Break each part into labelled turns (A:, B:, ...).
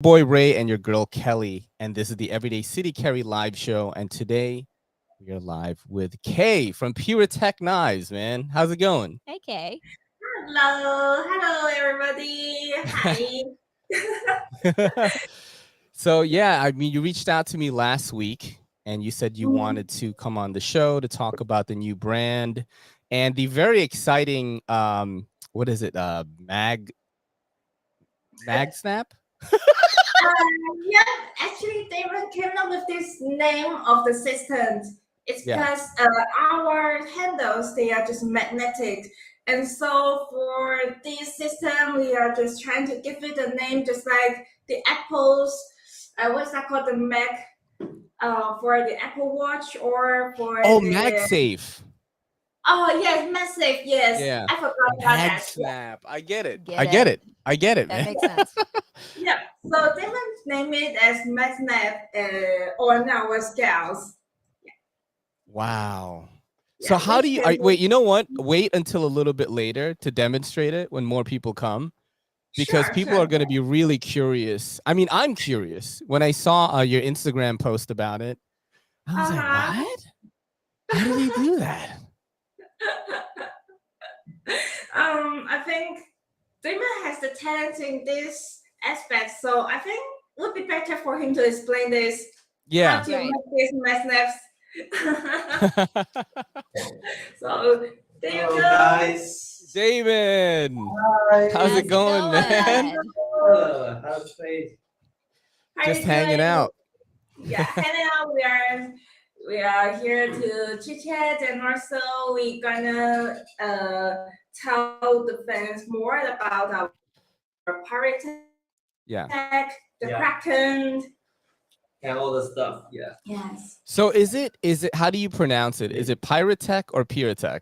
A: Boy Ray and your girl Kelly, and this is the Everyday City Carry live show. And today we are live with Kay from Piratech Knives. Man, how's it going?
B: Hey, Kay.
C: Hello, everybody. Hi.
A: So yeah, I mean, you reached out to me last week, and you said you
C: Mhm.
A: wanted to come on the show to talk about the new brand and the very exciting what is it? MagSnap?
C: Yeah, actually, they came up with this name of the system. It's
A: Yeah.
C: because our handles they are just magnetic, and so for this system, we are just trying to give it a name, just like the Apple's. What's that called? The Mac. For the Apple Watch or for
A: Oh,
C: the.
A: MagSafe.
C: Oh yes, massive. Yes,
A: Yeah.
C: I forgot about that.
A: MagSnap. I get it.
B: Get
A: I get
B: it.
A: it. I get it,
B: That
A: man.
B: makes sense.
C: Yeah, so they will name it as MagSnap on our scales.
A: Wow. So
C: Yeah,
A: how do
C: which
A: you
C: can
A: wait, you know what? Wait until a little bit later to demonstrate it when more people come because
C: sure,
A: people
C: sure.
A: are going to be really curious. I mean, I'm curious. When I saw your Instagram post about it, I was like,
C: Uh-huh.
A: "What? How did he do that?"
C: I think Damon has the talent in this aspect, so I think it would be better for him to explain this how
A: Yeah.
C: to
B: Right.
C: make this MagSnaps. So there you
D: Hello,
C: go.
D: guys.
A: David,
D: Hi.
A: how's
B: How's
A: it
B: it
A: going, man?
B: going?
D: Hello. How's faith?
C: How
A: Just
C: you
A: hanging
C: doing?
A: out.
C: Yeah, hanging out. We are here to chit chat, and also we're gonna tell the fans more about our Piratech, the
A: Yeah.
C: Kraken.
D: And all the stuff. Yeah.
C: Yes,
A: So is it how do you pronounce it? Is it Piratech or Piratech?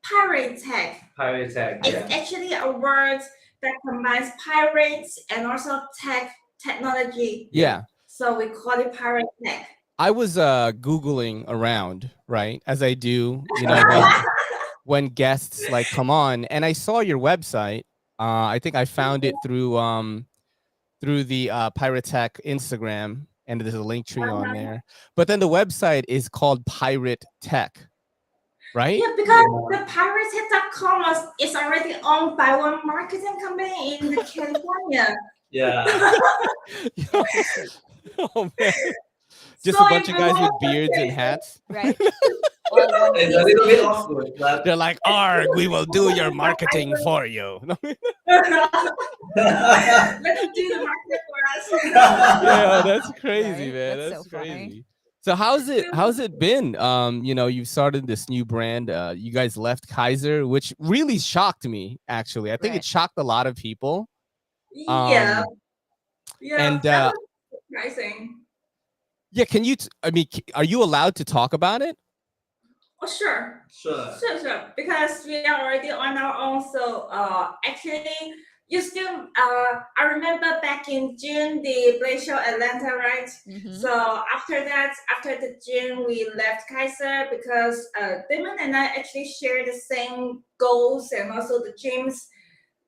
C: Piratech.
D: Piratech.
C: It's
D: Yeah.
C: actually a word that combines pirates and also technology.
A: Yeah.
C: So we call it Piratech.
A: I was Googling around, right? As I do, when guests like come on, and I saw your website. I think I found it through the Piratech Instagram, and there's a link tree on there. But then the website is called Pirate Tech, right?
C: Yeah, because the Piratech.com is already owned by one marketing company in the California.
D: Yeah.
A: Oh man, just
C: So
A: a bunch
C: if
A: of
C: we
A: guys with
C: want
A: beards and hats.
B: Right. All one
D: It's
B: piece.
D: a little bit awkward, but
A: They're like, "Arg, we will do your marketing for you."
C: let them do the market for us.
A: Yeah, that's crazy,
B: Right?
A: man.
B: That's
A: That's
B: so funny.
A: crazy. So how's it been? You started this new brand. You guys left Kizer, which really shocked me, actually. I think it
B: Right.
A: shocked a lot of people.
C: Yeah,
A: Um,
C: yeah,
A: and
C: that was surprising.
A: yeah, are you allowed to talk about it?
C: Oh, sure.
D: sure.
C: Sure. Because we are already on our own. So actually, you still I remember back in June the Blaze Show Atlanta, right?
B: Mm-hmm.
C: So after that, after the June, we left Kizer because Damon and I actually share the same goals and also the dreams.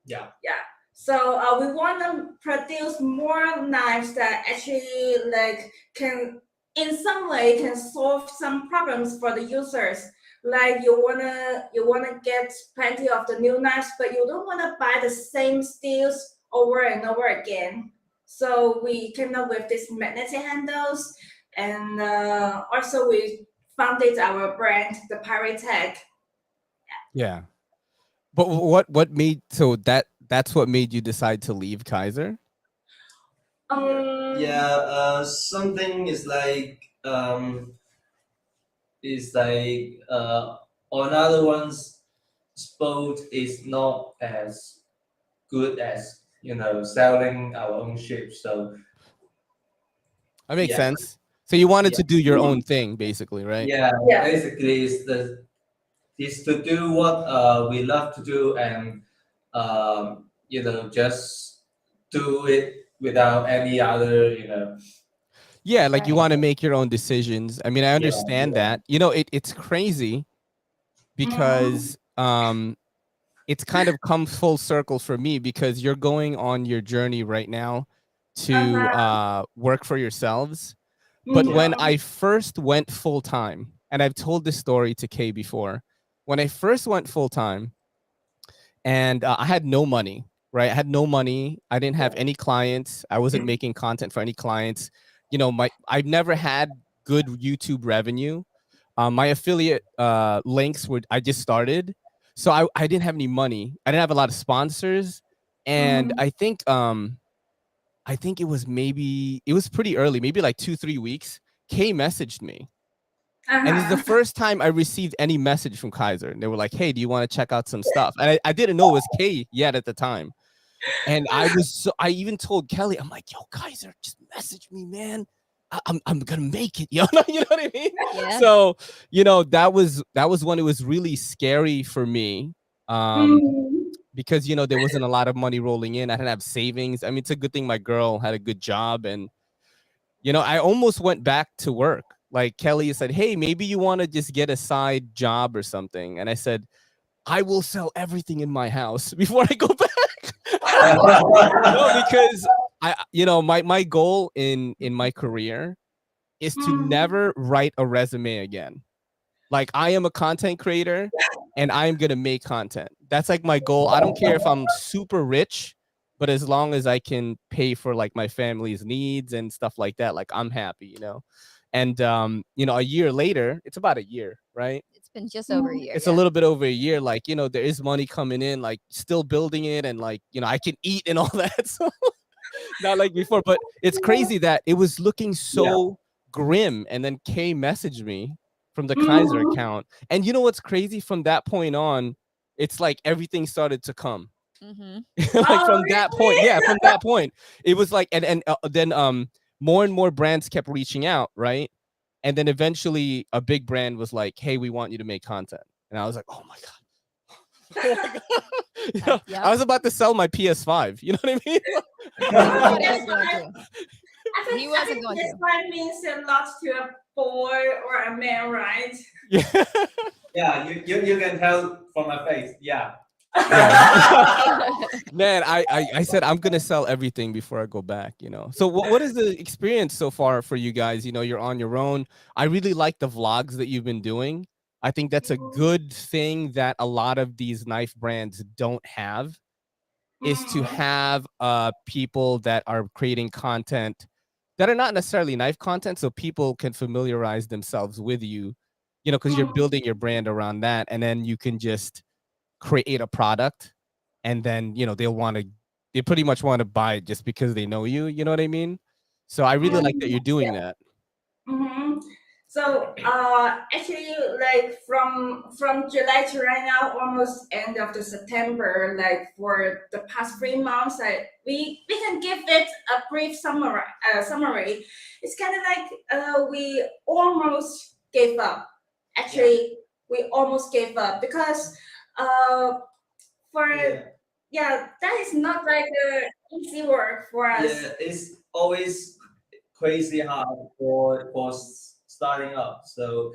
D: Yeah.
C: Yeah. So we want to produce more knives that actually like can in some way can solve some problems for the users. Like you wanna get plenty of the new knives, but you don't wanna buy the same steels over and over again. So we came up with these magnetic handles, and also we founded our brand, the Piratech.
A: Yeah. But what made that's what made you decide to leave Kizer?
D: Yeah. Something is like another one's sport is not as good as selling our own ships. So
A: That makes
D: yeah.
A: sense. So you wanted
D: Yeah.
A: to do your own thing, basically, right?
D: Yeah.
C: Yeah.
D: Basically, is to do what we love to do and just do it without any other
A: Yeah, like you
B: Right.
A: want to make your own decisions. I mean, I
D: yeah,
A: understand
D: yeah.
A: that. It's crazy
C: Mhm.
A: because it's kind of come full circle for me because you're going on your journey right now to work for yourselves. But when I first went full time, and I've told this story to Kay before, when I first went full time, and I had no money, right? I had no money. I didn't have any clients. I wasn't making content for any clients. You know, I've never had good YouTube revenue. My affiliate links were, I just started. So I didn't have any money. I didn't have a lot of sponsors. And I think it was pretty early, maybe like 2-3 weeks. Kay messaged me. And it's the first time I received any message from Kizer. And they were like, hey, do you want to check out some stuff? And I didn't know it was Kay yet at the time. And I even told Kelly, I'm like, yo, Kizer, just message me, man. I'm gonna make it, you know what I mean?
B: Yeah.
A: So, you know, that was when it was really scary for me. Because, you know, there wasn't a lot of money rolling in. I didn't have savings. I mean, it's a good thing my girl had a good job. And, you know, I almost went back to work. Like Kelly said, hey, maybe you want to just get a side job or something. And I said, I will sell everything in my house before I go back. No, because my goal in my career is to never write a resume again. Like, I am a content creator and I'm going to make content. That's like my goal. I don't care if I'm super rich, but as long as I can pay for like my family's needs and stuff like that, like I'm happy, you know? And, you know, a year later, it's about a year, right?
B: It's been just over a year.
A: It's a little bit over a year. Like, you know, there is money coming in, like still building it. And like, you know, I can eat and all that. So not like before, but it's crazy that it was looking so grim. And then Kay messaged me from the Kizer account. And you know what's crazy? From that point on, it's like everything started to come. Like from that point, from that point, it was like, and then more and more brands kept reaching out, right? And then eventually a big brand was like, hey, we want you to make content. And I was like, oh my God. Oh my God. You know, I was about to sell my PS5. You know what I mean?
C: I think this one means a lot to a boy or a man, right?
A: Yeah.
D: Yeah, you can tell from my face. Yeah.
A: Man, I said I'm gonna sell everything before I go back, you know. So what is the experience so far for you guys? You know, you're on your own. I really like the vlogs that you've been doing. I think that's a good thing that a lot of these knife brands don't have, is to have people that are creating content that are not necessarily knife content, so people can familiarize themselves with you, you know, because you're building your brand around that, and then you can just create a product, and then, you know, they pretty much want to buy it just because they know you. You know what I mean? So I really like that you're doing that.
C: So actually, like from July to right now, almost end of the September, like for the past 3 months, we can give it a brief summary. It's kind of like we almost gave up. Actually, we almost gave up because that is not like easy work for us.
D: Yeah, it's always crazy hard for starting up. So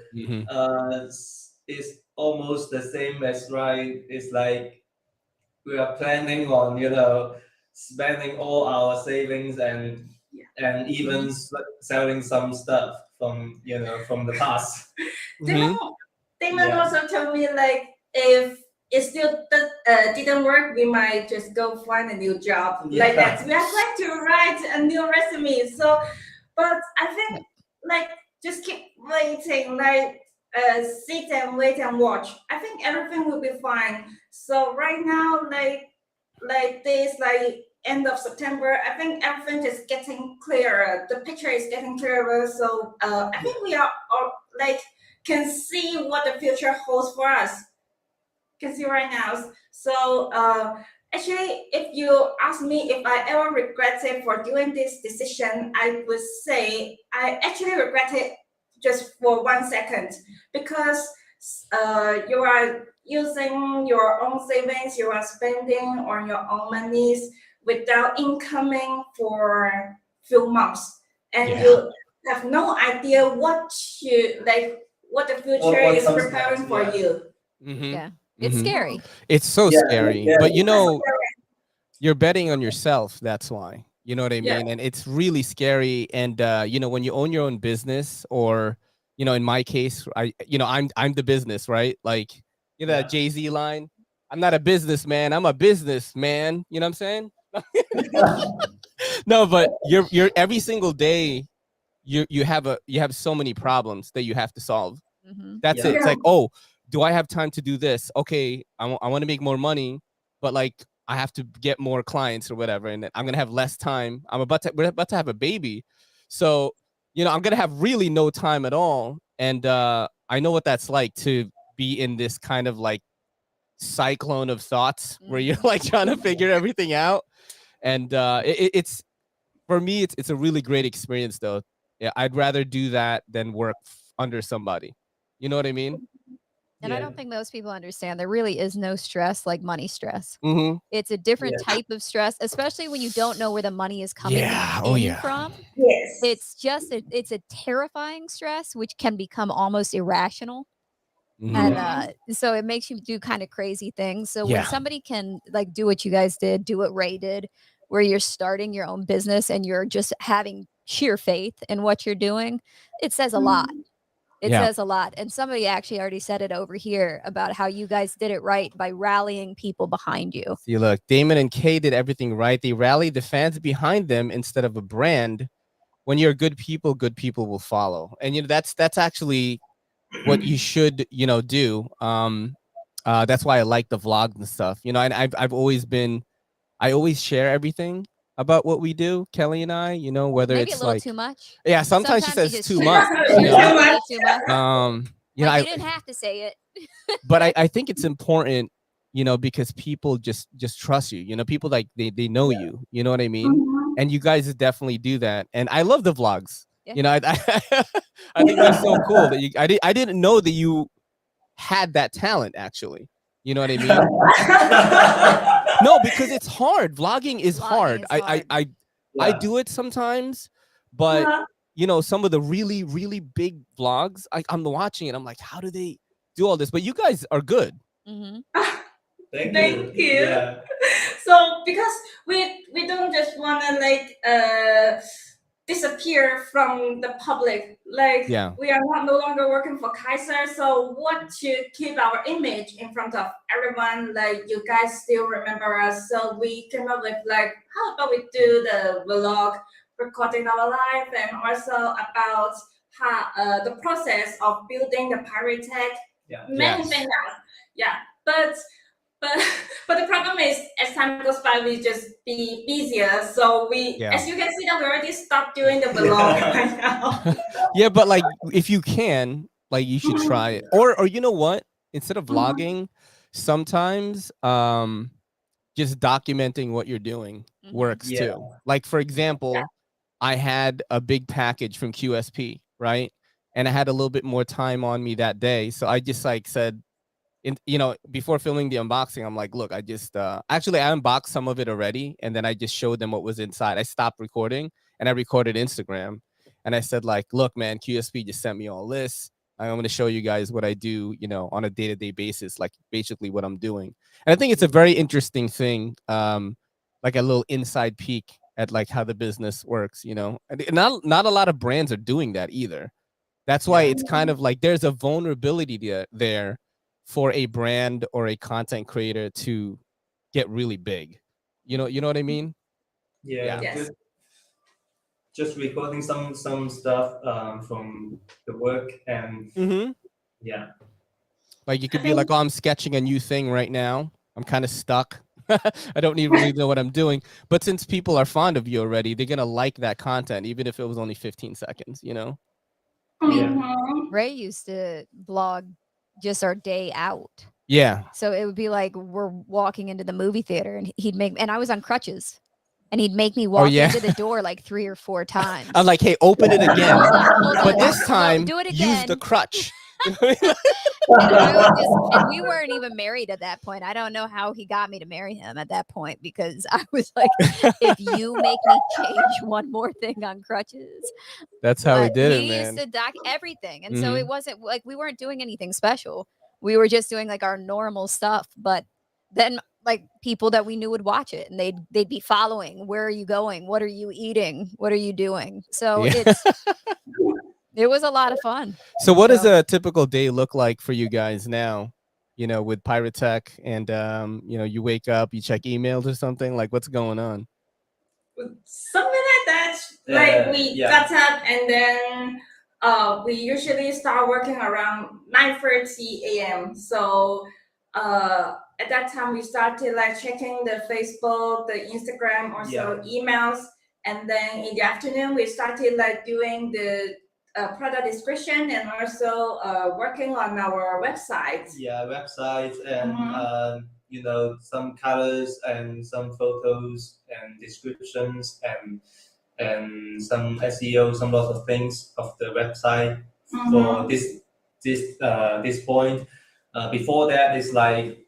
D: it's almost the same as right. It's like we are planning on, you know, spending all our savings and even selling some stuff from, you know, from the past.
C: Damon also told me, like, if it still didn't work, we might just go find a new job. Like that. We are trying to write a new resume. So, but I think like just keep waiting, like sit and wait and watch. I think everything will be fine. So right now, like this, like end of September, I think everything is getting clearer. The picture is getting clearer. So I think we are like can see what the future holds for us. Can see right now. So actually, if you ask me if I ever regretted for doing this decision, I would say I actually regret it just for 1 second, because you are using your own savings, you are spending on your own monies without incoming for few months, and you have no idea what the future is preparing for you.
E: It's scary.
A: It's so
D: Yeah,
A: scary,
D: yeah.
A: but you know, you're betting on yourself. That's why. You know what I
C: Yeah.
A: mean? And it's really scary. And you know, when you own your own business, or you know, in my case, I'm the business, right? Like, you know, that Jay-Z line, I'm not a businessman, I'm a businessman. You know what I'm saying? No, but you're every single day you have so many problems that you have to solve. That's it. It's like, oh, do I have time to do this? Okay, I want to make more money, but like I have to get more clients or whatever, and I'm gonna have less time. We're about to have a baby, so you know I'm gonna have really no time at all. And I know what that's like to be in this kind of like cyclone of thoughts where you're like trying to figure everything out. And it's for me, it's a really great experience though. Yeah, I'd rather do that than work under somebody. You know what I mean?
E: And I don't think most people understand there really is no stress like money stress.
A: Mm-hmm.
E: It's a different type of stress, especially when you don't know where the money is coming in from.
C: Yes.
E: It's just it's a terrifying stress which can become almost irrational. And so it makes you do kind of crazy things. So when somebody can like do what you guys did, do what Ray did, where you're starting your own business and you're just having sheer faith in what you're doing, it says a lot. It says a lot. And somebody actually already said it over here about how you guys did it right by rallying people behind you.
A: See, look, Damon and Kay did everything right. They rallied the fans behind them instead of a brand. When you're good people will follow. And you know that's actually what you should, you know, do. That's why I like the vlogs and stuff. You know, and I always share everything about what we do, Kelly and I, you know, whether
E: Maybe
A: it's
E: a little
A: like
E: too much.
A: Yeah, sometimes she
E: you
A: says
E: just
A: too
E: share
A: much.
E: too
A: You know?
E: much. Too much.
A: You know,
E: Like, you didn't have to say it.
A: but I think it's important, you know, because people just trust you. You know, people like they know you. You know what I mean? And you guys definitely do that. And I love the vlogs. You know, I I think they're so cool that I didn't know that you had that talent actually. You know what I mean? No, because it's hard. Vlogging is hard. I do it sometimes, but you know, some of the really, really big vlogs, I'm watching it. I'm like, how do they do all this? But you guys are good.
D: Thank you. Yeah.
C: So because we don't just want to like disappear from the public, like we are no longer working for Kizer, so what to keep our image in front of everyone, like you guys still remember us. So we came up with like, how about we do the vlog recording our life, and also about how the process of building the Piratech, many things else. But the problem is, as time goes by, we just be busier. So we, as you can see, that we already stopped doing the vlog right now.
A: Yeah, but like if you can, like you should try it. Or you know what? Instead of vlogging, sometimes just documenting what you're doing works too. Like for example, I had a big package from QSP, right? And I had a little bit more time on me that day, so I just like said, you know, before filming the unboxing, I'm like, look, I just actually I unboxed some of it already, and then I just showed them what was inside. I stopped recording and I recorded Instagram, and I said like, look, man, QSP just sent me all this. I'm going to show you guys what I do, you know, on a day-to-day basis, like basically what I'm doing. And I think it's a very interesting thing, like a little inside peek at like how the business works, you know. And not a lot of brands are doing that either. That's why it's kind of like there's a vulnerability there for a brand or a content creator to get really big. You know what I mean?
D: Just recording some stuff from the work, and
A: like you could be like, oh, I'm sketching a new thing right now, I'm kind of stuck. I don't even really know what I'm doing, but since people are fond of you already, they're gonna like that content even if it was only 15 seconds, you know.
E: I mean, Ray used to vlog just our day out.
A: Yeah.
E: So it would be like we're walking into the movie theater, and and I was on crutches, and he'd make me walk into the door like 3 or 4 times.
A: I'm like, hey, open it again.
E: Hold on.
A: But this time,
E: do it again.
A: use the crutch.
E: And we weren't even married at that point. I don't know how he got me to marry him at that point, because I was like, if you make me change one more thing on crutches.
A: That's how he did it, man.
E: He used to doc everything. And so it wasn't like we weren't doing anything special. we were just doing like our normal stuff, but then like people that we knew would watch it and they'd be following. Where are you going? What are you eating? What are you doing? So it was a lot of fun.
A: So what does a typical day look like for you guys now? You know, with Piratech, and you know, you wake up, you check emails or something. Like, what's going on?
C: Something like that. Like we got up and then we usually start working around 9:30 a.m. So at that time we started like checking the Facebook, the Instagram, also emails, and then in the afternoon we started like doing the product description and also working on our website.
D: Yeah, websites and you know, some colors and some photos and descriptions and some SEO, some lots of things of the website for this point. Before that is like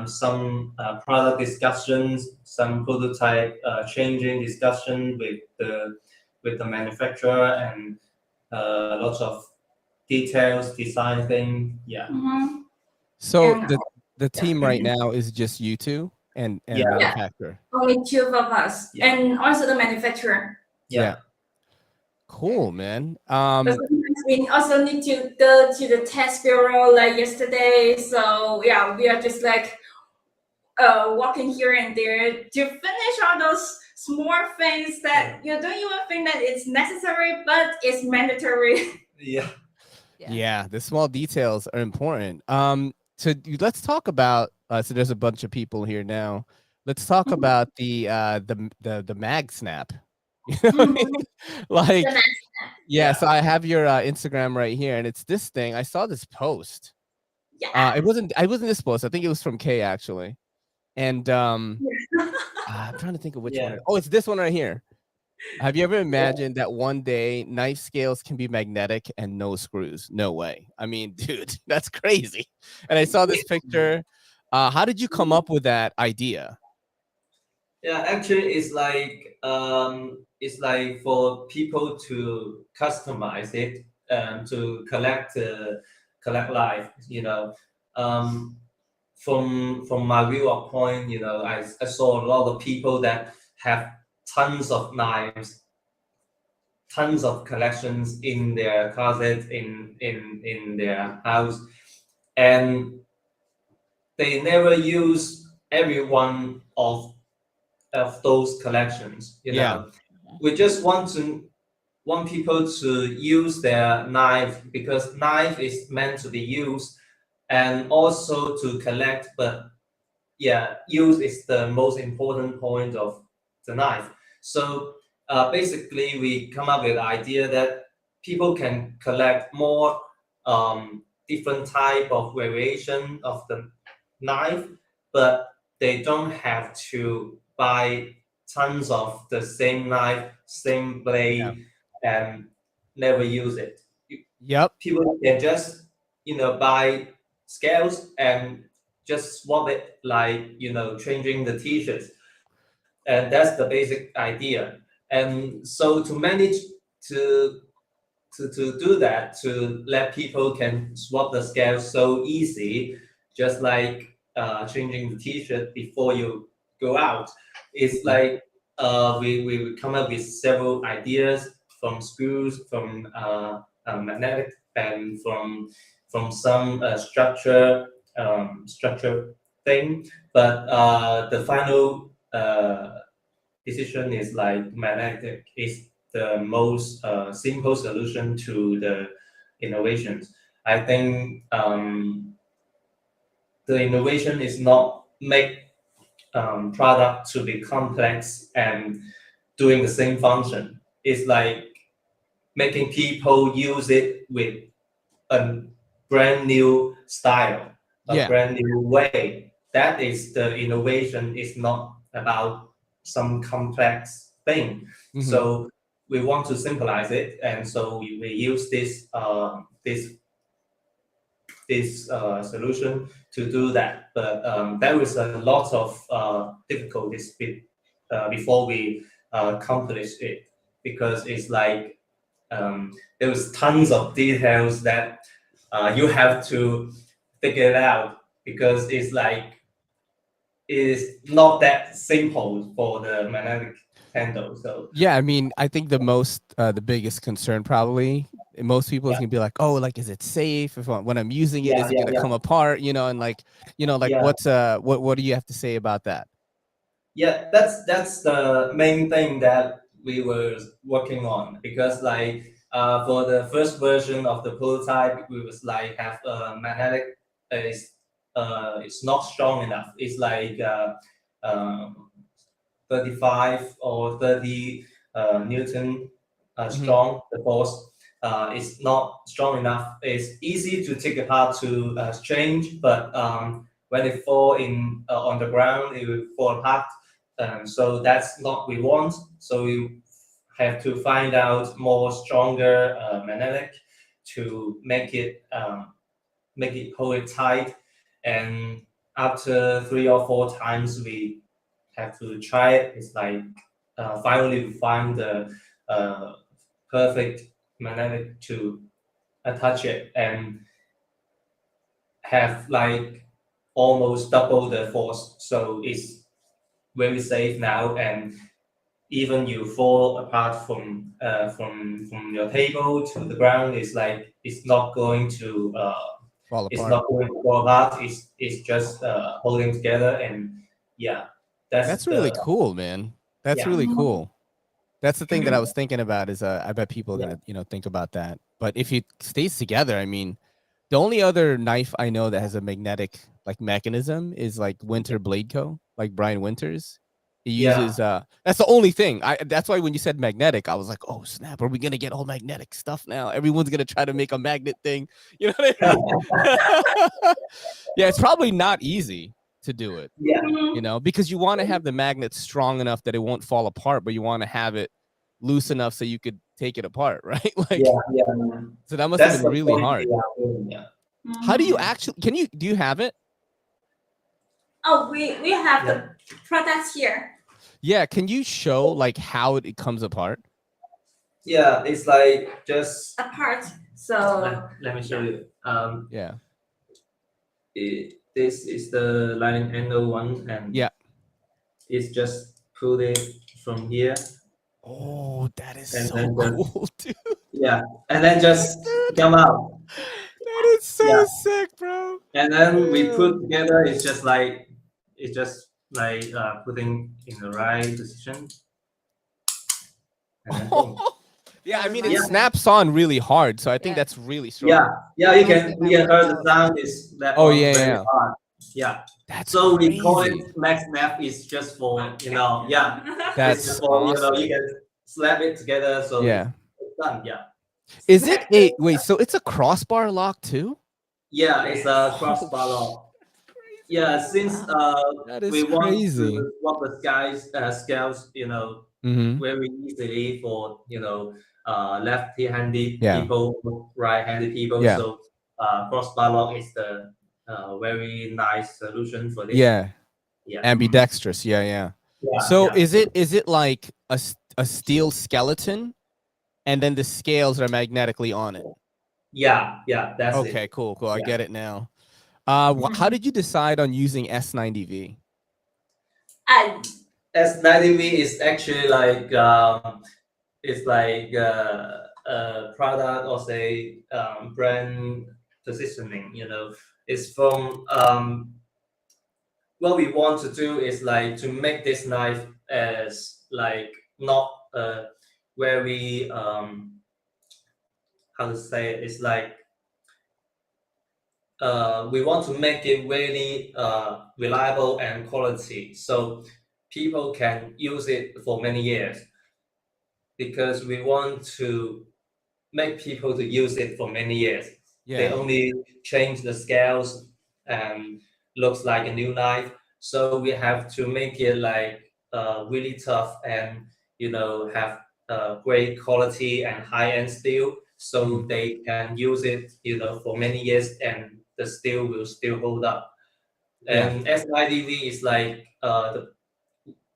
D: some product discussions, some prototype changing discussion with the manufacturer, and lots of details, design thing. Yeah.
A: So the team right now is just you two and a manufacturer.
C: Only two of us, and also the manufacturer.
A: Yeah. Cool, man.
C: We also need to go to the test bureau like yesterday. So yeah, we are just like walking here and there to finish all those small things that you don't even think that it's necessary, but it's mandatory.
A: Yeah, the small details are important. So let's talk about so there's a bunch of people here now. Let's talk about the MagSnap. You know what I mean? Like, so I have your Instagram right here, and it's this thing. I saw this post. It wasn't this post. I think it was from Kay actually. And I'm trying to think of which one. Oh, it's this one right here. Have you ever imagined that one day knife scales can be magnetic and no screws? No way. I mean, dude, that's crazy. And I saw this picture. How did you come up with that idea?
D: Yeah, actually, it's like for people to customize it to collect life. You know, from my viewpoint, you know, I saw a lot of people that have tons of knives, tons of collections in their closet, in their house, and they never use every one of those collections. You know, we just want people to use their knife, because knife is meant to be used and also to collect, but use is the most important point of the knife. So basically we come up with the idea that people can collect more different type of variation of the knife, but they don't have to buy tons of the same knife, same blade, and never use it. People can just, you know, buy scales and just swap it, like, you know, changing the t-shirts. And that's the basic idea. And so to manage to do that, to let people can swap the scales so easy, just like changing the t-shirt before you go out, it's like we come up with several ideas, from screws, from magnetic, and from some structure thing. But the final decision is like magnetic is the most simple solution to the innovations. I think the innovation is not make product to be complex and doing the same function. It's like making people use it with a brand new style, a brand new way. That is the innovation. Is not about some complex thing. So we want to simplify it, and so we use this solution to do that. But there was a lot of difficulties before we accomplish it, because it's like there was tons of details that you have to figure it out because it's not that simple for the magnetic handle. So
A: yeah, I mean, I think the biggest concern probably most people is gonna be like, oh, like, is it safe? If when I'm using it, is it gonna come apart? You know, and like, what's what do you have to say about that?
D: Yeah, that's the main thing that we were working on because for the first version of the prototype, we was like have a magnetic it's not strong enough. It's like um, 35 or 30 Newton strong. The force is not strong enough. It's easy to take apart to change, but when it fall in on the ground, it will fall apart. So that's not what we want. So we have to find out more stronger magnetic to make it hold it tight. And after 3 or 4 times, we have to try it. It's like finally we find the perfect magnetic to attach it and have like almost double the force. So it's very safe now, and even you fall apart from your table to the ground, it's not going to
A: Fall
D: it's
A: apart.
D: not going to fall apart. It's just holding together, and yeah,
A: That's really cool, man. That's
D: Yeah.
A: really cool. That's the thing that I was thinking about is I bet people are gonna think about that. But if it stays together, I mean, the only other knife I know that has a magnetic like mechanism is like Winter Blade Co. Like Brian Winters. He uses that's the only thing. That's why when you said magnetic, I was like, oh snap, are we gonna get all magnetic stuff now? Everyone's gonna try to make a magnet thing. You know what I mean? Yeah, it's probably not easy to do it.
D: Yeah.
A: You know, because you want to have the magnet strong enough that it won't fall apart, but you want to have it loose enough so you could take it apart, right? Like, so that must have been really hard. How do you actually do you have it?
C: Oh, we have the products here.
A: Yeah, can you show like how it comes apart?
D: Yeah, it's like just
C: apart. So
D: let me show you.
A: Yeah.
D: This is the line handle one, and it's just put it from here.
A: Oh, that is
D: and
A: so cool, dude.
D: Yeah, and then just come out.
A: That is so sick, bro.
D: And then we put together. It's just like putting in the right position. And then boom.
A: Yeah, I mean it snaps on really hard, so I think that's really strong.
D: Yeah, you can hear the sound is that very hard. Yeah.
A: That's
D: so
A: crazy.
D: We call it MagSnap. Is just for
A: That's
D: for
A: awesome.
D: you can slap it together. So it's done. Yeah.
A: Is it a wait? So it's a crossbar lock too?
D: Yeah, it's a crossbar lock. Yeah, since we want to swap the scales, very easily for left-handed people, right-handed people. So crossbar lock is the very nice solution for this.
A: Yeah. Ambidextrous. So is it like a steel skeleton, and then the scales are magnetically on it?
D: Yeah, that's it.
A: Okay, cool. I get it now. How did you decide on using S90V?
D: S90V is actually like it's like a product or say brand positioning. It's from what we want to do is like to make this knife as like not very how to say it? It's like we want to make it really reliable and quality, so people can use it for many years. Because we want to make people to use it for many years. They only change the scales and looks like a new knife. So we have to make it like really tough and have great quality and high-end steel, so they can use it for many years and the steel will still hold up. And S90V is like the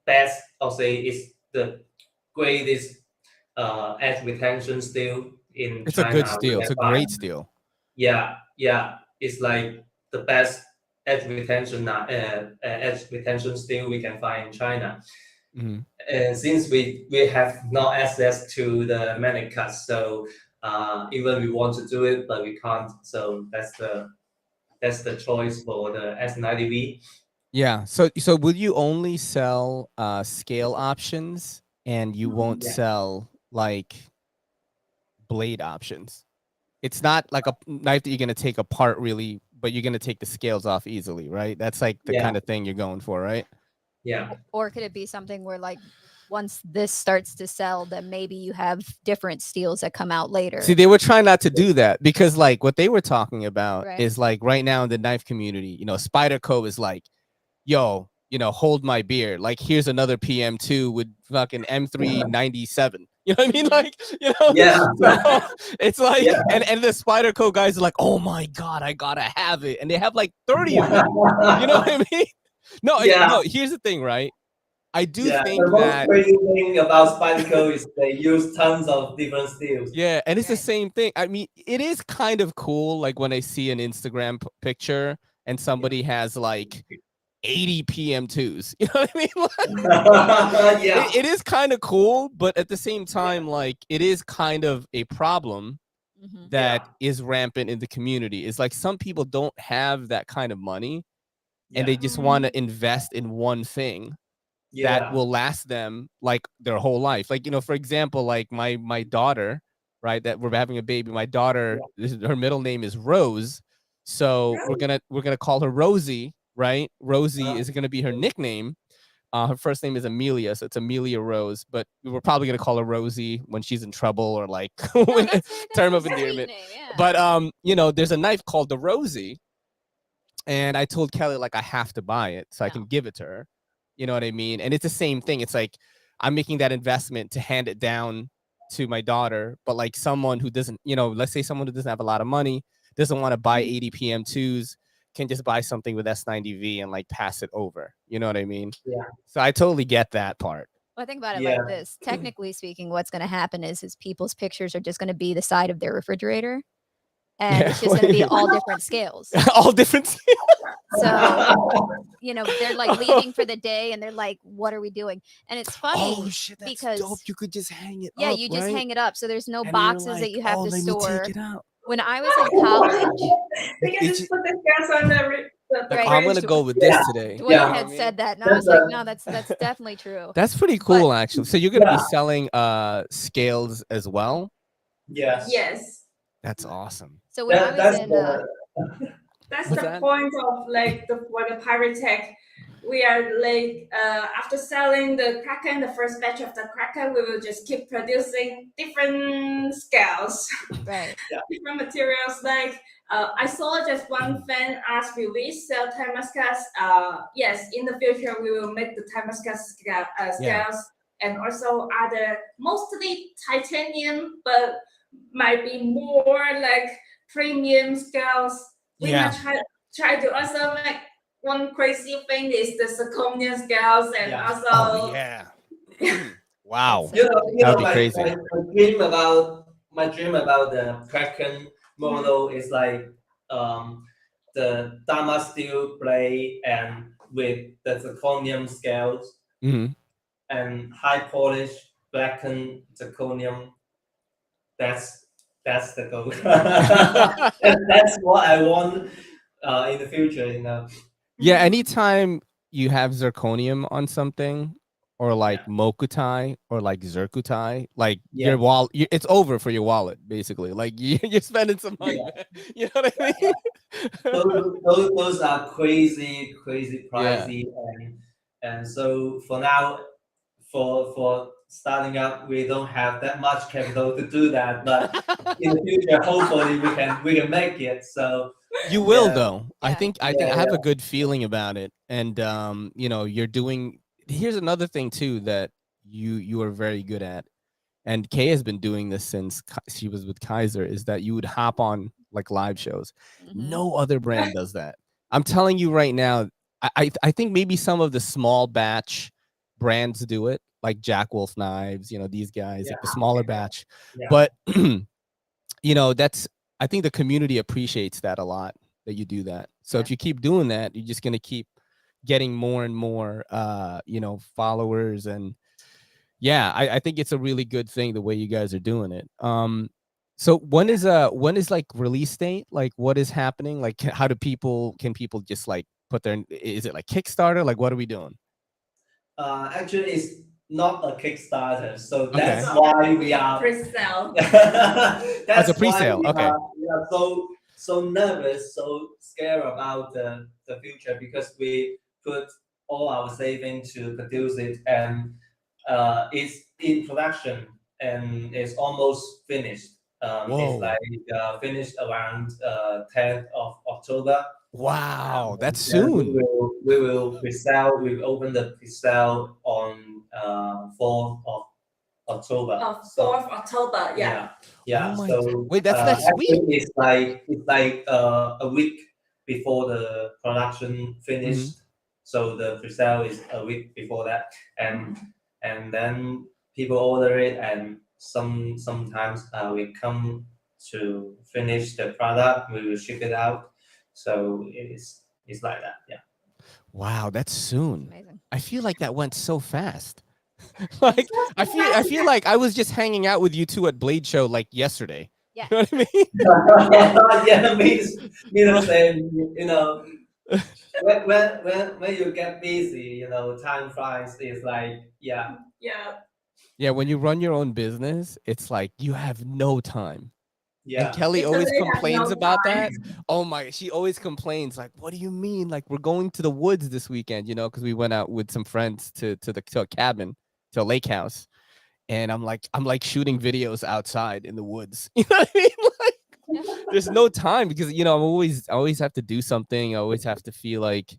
D: best, I'll say, is the greatest edge retention steel in
A: It's
D: China.
A: a good steel. It's a great steel.
D: Yeah. It's like the best edge retention steel we can find in China. And since we have no access to the magnet cuts, so even we want to do it, but we can't. So that's the choice for the S90V.
A: Yeah. So will you only sell scale options, and you won't sell like blade options? It's not like a knife that you're gonna take apart really, but you're gonna take the scales off easily, right? That's like the kind of thing you're going for, right?
D: Yeah.
E: Or could it be something where like once this starts to sell, then maybe you have different steels that come out later?
A: See, they were trying not to do that, because like what they were talking about is like right now in the knife community, you know, Spyderco is like, yo, you know, hold my beer. Like, here's another PM2 with fucking M397. You know what I mean? Like, you know, so it's like, and the Spyderco guys are like, oh my God, I gotta have it. And they have like 30 of them. You know what I mean? No, no, here's the thing, right? I do think
D: the most
A: that
D: crazy thing about Spyderco is they use tons of different steels.
A: Yeah, and it's the same thing. I mean, it is kind of cool, like when I see an Instagram picture and somebody has like 80 PM2s. You know what I mean? Like, it is kind of cool, but at the same time, like it is kind of a problem that is rampant in the community. It's like some people don't have that kind of money, and they just want to invest in one thing that will last them like their whole life. Like, you know, for example, like my daughter, right, that we're having a baby. My daughter, her middle name is Rose, so we're gonna call her Rosie, right? Rosie is gonna be her nickname. Her first name is Amelia, so it's Amelia Rose, but we're probably gonna call her Rosie when she's in trouble, or like term of endearment. But you know, there's a knife called the Rosie, and I told Kelly like I have to buy it so I can give it to her. You know what I mean? And it's the same thing. It's like I'm making that investment to hand it down to my daughter, but like someone who doesn't, you know, let's say someone who doesn't have a lot of money, doesn't want to buy 80 PM2s, can just buy something with S90V and like pass it over. You know what I mean?
D: Yeah.
A: So I totally get that part.
E: Well, think about it like this. Technically speaking, what's going to happen is people's pictures are just going to be the side of their refrigerator. And it's just going to be all different scales.
A: All different scales.
E: So, you know, they're like leaving for the day and they're like, what are we doing? And it's funny because
A: dope. You could just hang it
E: up.
A: Yeah,
E: you just hang it up. So there's no
A: and
E: boxes
A: like,
E: that you have to
A: let
E: store.
A: me take it out.
E: When I was in college,
C: they can just put the gas on the
A: I'm gonna go with this today.
E: Dwayne had said that, and I was like, no, that's definitely true.
A: That's pretty cool, actually. So you're gonna be selling scales as well?
C: Yes.
A: That's awesome.
E: So when I was in
C: that's the point of like for the Piratech. We are like after selling the Kraken, the first batch of the Kraken, we will just keep producing different scales, different materials. Like I saw just one fan ask, will we sell Damascus? Yes, in the future we will make the Damascus scales and also other mostly titanium, but might be more like premium scales. We might try to also make one crazy thing is the zirconia scales and also
A: wow.
D: You know,
A: that'd be crazy.
D: My dream about the Kraken model is like the Dama steel blade and with the zirconium scales and high polish blackened zirconium. That's the goal. That's what I want in the future, you know.
A: Yeah, anytime you have zirconium on something, or like mokutai or like zircutai, like your wallet, it's over for your wallet, basically. Like you're spending some money. You know what I mean?
D: those are crazy pricey, and so for now, for starting up, we don't have that much capital to do that. But in the future, hopefully we can make it. So.
A: You will though. I think I have a good feeling about it. And you know, you're doing here's another thing too that you are very good at. And Kay has been doing this since she was with Kizer, is that you would hop on like live shows. No other brand does that. I'm telling you right now, I think maybe some of the small batch brands do it, like Jack Wolf Knives, you know, these guys, like the smaller batch. But you know, I think the community appreciates that a lot. that you do that. So
E: Yeah.
A: if you keep doing that, you're just going to keep getting more and more, you know, followers. And yeah, I think it's a really good thing the way you guys are doing it. So when is like release date? Like what is happening? Like how do people, can people just like put their, is it like Kickstarter? Like what are we doing?
D: Actually, it's not a Kickstarter, so
A: Okay.
D: that's why we are
C: pre-sale.
D: that's
A: a pre-sale.
D: why
A: Okay.
D: we are so nervous, so scared about the future, because we put all our savings to produce it, and it's in production and it's almost finished. It's like finished around 10th of October.
A: Wow, that's
D: Then
A: soon.
D: we will pre-sale. We will open the pre-sale on 4th of October.
C: Of 4th October, yeah.
D: Yeah.
A: Oh my
D: So
A: wait, that's sweet.
D: actually it's like a week before the production finished. So the pre-sale is a week before that, and then people order it, and sometimes we come to finish the product. We will ship it out. So it's like that. Yeah.
A: Wow, that's soon.
E: Amazing.
A: I feel like that went so fast. Like I feel like I was just hanging out with you two at Blade Show like yesterday.
E: Yeah.
A: You know what I mean?
D: Yeah, me the same. You know, when you get busy, you know, time flies. It's like
C: Yeah.
A: Yeah, when you run your own business, it's like you have no time.
D: yeah.
A: And Kelly
C: Because
A: always
C: they have
A: complains
C: no
A: about
C: time.
A: that. Oh my, she always complains like, what do you mean? Like we're going to the woods this weekend, you know, because we went out with some friends to a cabin, to a lake house. And I'm like shooting videos outside in the woods. You know what I mean? Like there's no time because, you know, I always have to do something. I always have to feel like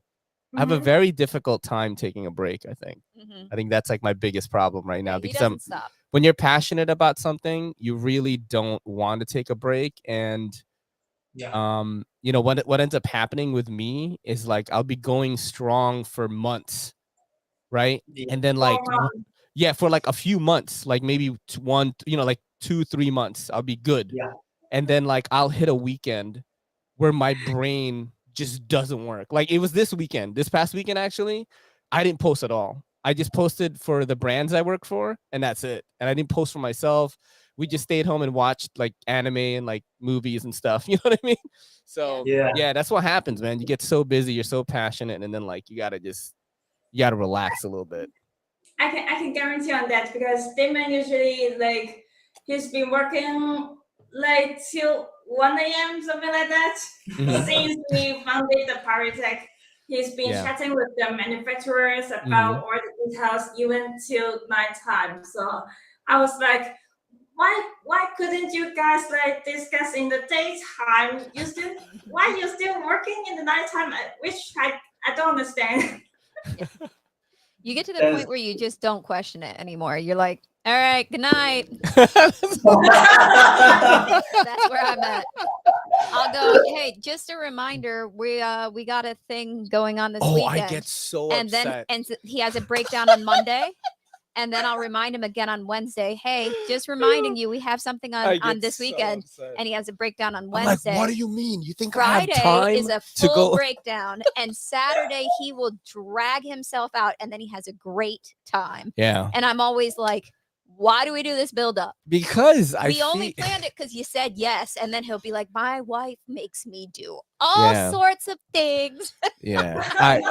A: I have a very difficult time taking a break, I think. I think that's like my biggest problem right now,
E: Yeah, he
A: because
E: doesn't stop.
A: when you're passionate about something, you really don't want to take a break. And
D: Yeah.
A: you know, what ends up happening with me is like I'll be going strong for months, right?
D: Yeah.
A: And then like for like a few months, like maybe one, you know, like 2-3 months, I'll be good.
D: Yeah.
A: And then like I'll hit a weekend where my brain just doesn't work. Like it was this past weekend, actually, I didn't post at all. I just posted for the brands I work for, and that's it. And I didn't post for myself. We just stayed home and watched like anime and like movies and stuff. You know what I mean? So yeah, that's what happens, man. You get so busy, you're so passionate, and then like you gotta relax a little bit.
C: I can guarantee on that, because Damon usually like he's been working like till 1 a.m. something like that. Since we founded the Piratech, he's been chatting with the manufacturers about all the details even till nighttime. So I was like, why couldn't you guys like discuss in the daytime? Why you still working in the nighttime? Which I don't understand.
E: You get to the point where you just don't question it anymore. You're like, all right, good night.
A: That's
E: where I'm at. I'll go, hey, just a reminder, we got a thing going on this weekend.
A: I get so upset.
E: And he has a breakdown on Monday. And then I'll remind him again on Wednesday. Hey, just reminding you, we have something on this weekend. And he has a breakdown on Wednesday.
A: Like, what do you mean? You think
E: Friday
A: I have time
E: is a full breakdown, and Saturday he will drag himself out, and then he has a great time.
A: Yeah.
E: And I'm always like, why do we do this build up?
A: Because
E: we only planned it because you said yes, and then he'll be like, my wife makes me do all sorts of things.
A: Yeah.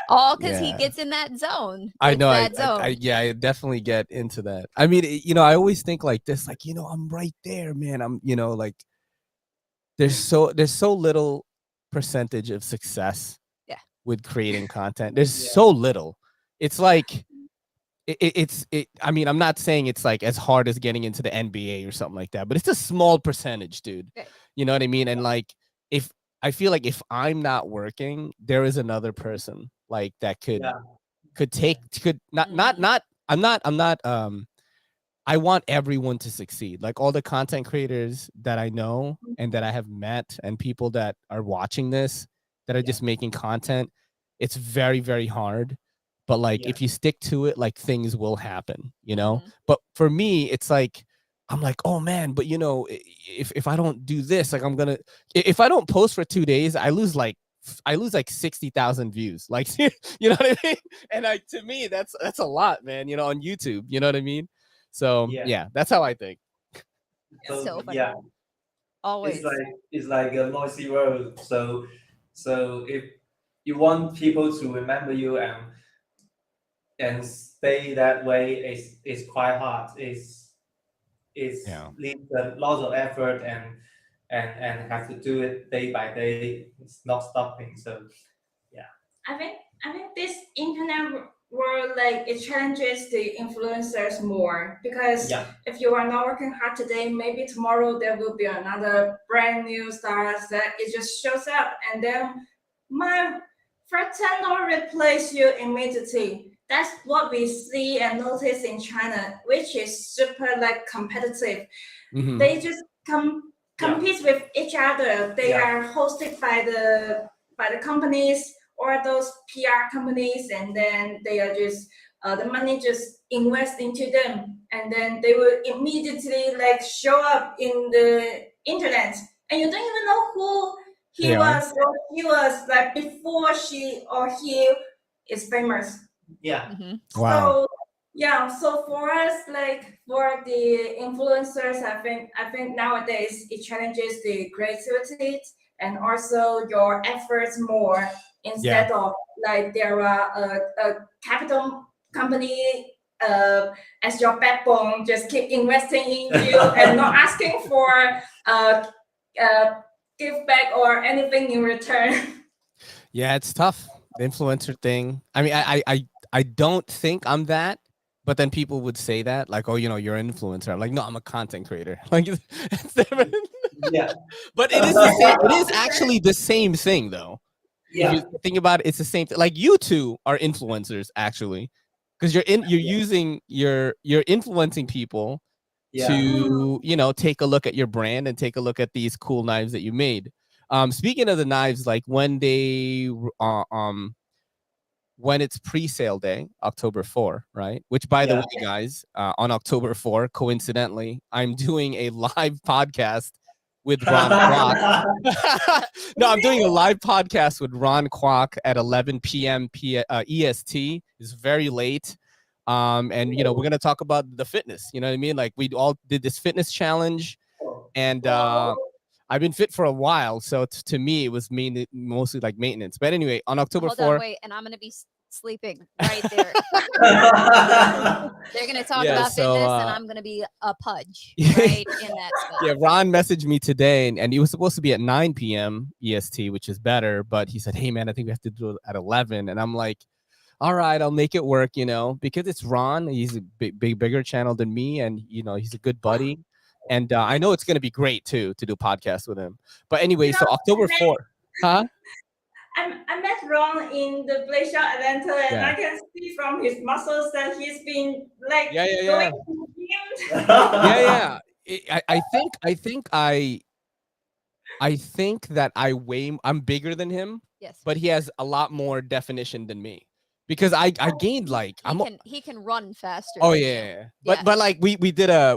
E: All because he gets in that zone.
A: I know.
E: I
A: definitely get into that. I mean, you know, I always think like this, like, you know, I'm right there, man. I'm, you know, like there's so little percentage of success with creating content. There's so little. It's like I mean, I'm not saying it's like as hard as getting into the NBA or something like that, but it's a small percentage, dude. You know what I mean? And like, I feel like if I'm not working, there is another person like that could I want everyone to succeed. Like all the content creators that I know and that I have met, and people that are watching this that are just making content. It's very, very hard. But like if you stick to it, like things will happen, you know? But for me, it's like I'm like, oh man, but if I don't do this, like if I don't post for 2 days, I lose like 60,000 views. Like, you know what I mean? And to me, that's a lot, man, on YouTube, you know what I mean? So yeah, that's how I think.
E: So funny.
D: yeah,
E: Always.
D: it's like a noisy world. So if you want people to remember you and stay that way, it's quite hard. It's needs a lot of effort and have to do it day by day. It's not stopping. So yeah.
C: I think this internet world, like, it challenges the influencers more, because if you are not working hard today, maybe tomorrow there will be another brand new stars that it just shows up, and then my threaten or replace you immediately. That's what we see and notice in China, which is super like competitive. They just compete with each other. They are hosted by the companies or those PR companies, and then they are just the money just invest into them, and then they will immediately like show up in the internet, and you don't even know who he was or she was, like, before she or he is famous.
D: Yeah.
A: Wow.
C: So for us, like for the influencers, I think nowadays it challenges the creativity and also your efforts more, instead of like there are a capital company as your backbone, just keep investing in you and not asking for give back or anything in return.
A: Yeah, it's tough. The influencer thing. I mean, I don't think I'm that, but then people would say that, like, oh, you're an influencer. I'm like, no, I'm a content creator. Like, it's different.
D: Yeah.
A: But it is the same. It is actually the same thing, though.
D: Yeah.
A: If you think about it, it's the same thing. Like, you two are influencers, actually, because you're influencing people to take a look at your brand and take a look at these cool knives that you made. Speaking of the knives, like when it's pre-sale day, October 4, right? Which, by the way, guys, on October 4, coincidentally, I'm doing a live podcast with Ron Kwok. No, I'm doing a live podcast with Ron Kwok at 11 p.m. EST. It's very late. And we're gonna talk about the fitness. You know what I mean? Like, we all did this fitness challenge, and I've been fit for a while, so to me it was mostly like maintenance. But anyway, on October 4th,
E: Hold on, wait, and I'm gonna be sleeping right there. They're gonna talk about fitness, and I'm gonna be a pudge right in that spot.
A: Yeah, Ron messaged me today, and he was supposed to be at 9 p.m. EST, which is better, but he said, hey man, I think we have to do it at 11. And I'm like, all right, I'll make it work, because it's Ron. He's a bigger channel than me, and he's a good buddy. And I know it's going to be great too to do podcasts with him. But anyway, so October 4th, huh?
C: I met Ron in the Blazer Atlanta, and I can see from his muscles that he's been like going to the gym.
A: I think that I'm bigger than him.
E: Yes.
A: But he has a lot more definition than me. Because I gained like
E: he can run faster.
A: Oh yeah. But like we did a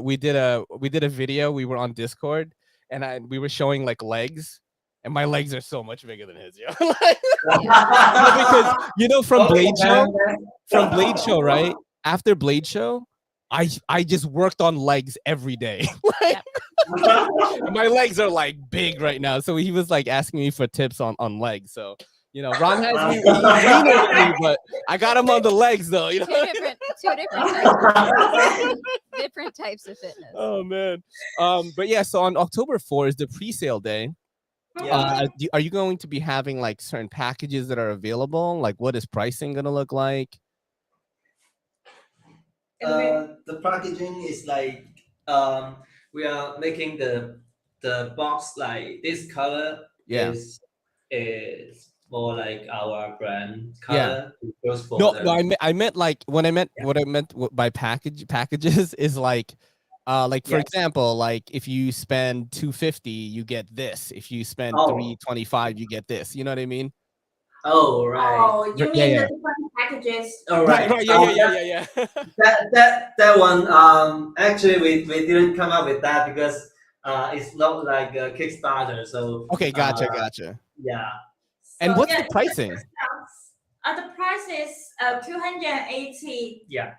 A: video. We were on Discord, and we were showing like legs, and my legs are so much bigger than his. Because from Blade Show, right? After Blade Show, I just worked on legs every day. My legs are like big right now. So he was like asking me for tips on legs. So Ron has me, he's leaner than me, but I got him on the legs, though.
E: Two different types of fitness.
A: Oh man, but yeah. So on October 4 is the pre-sale day. Are you going to be having like certain packages that are available? Like, what is pricing gonna look like?
D: The packaging is like we are making the box like this color. Is more like our brand color.
A: I meant like what I meant by packages is like for example, like if you spend $250 you get this, if you spend $325 you get this, you know what I mean?
D: Oh right.
C: You mean the different packages.
D: All right.
A: Yeah.
D: That one. Actually, we didn't come up with that because it's not like a Kickstarter. So
A: Okay, gotcha.
D: yeah.
A: And
C: So,
A: what's
C: yeah,
A: the pricing?
C: the price is 280.
D: Yeah.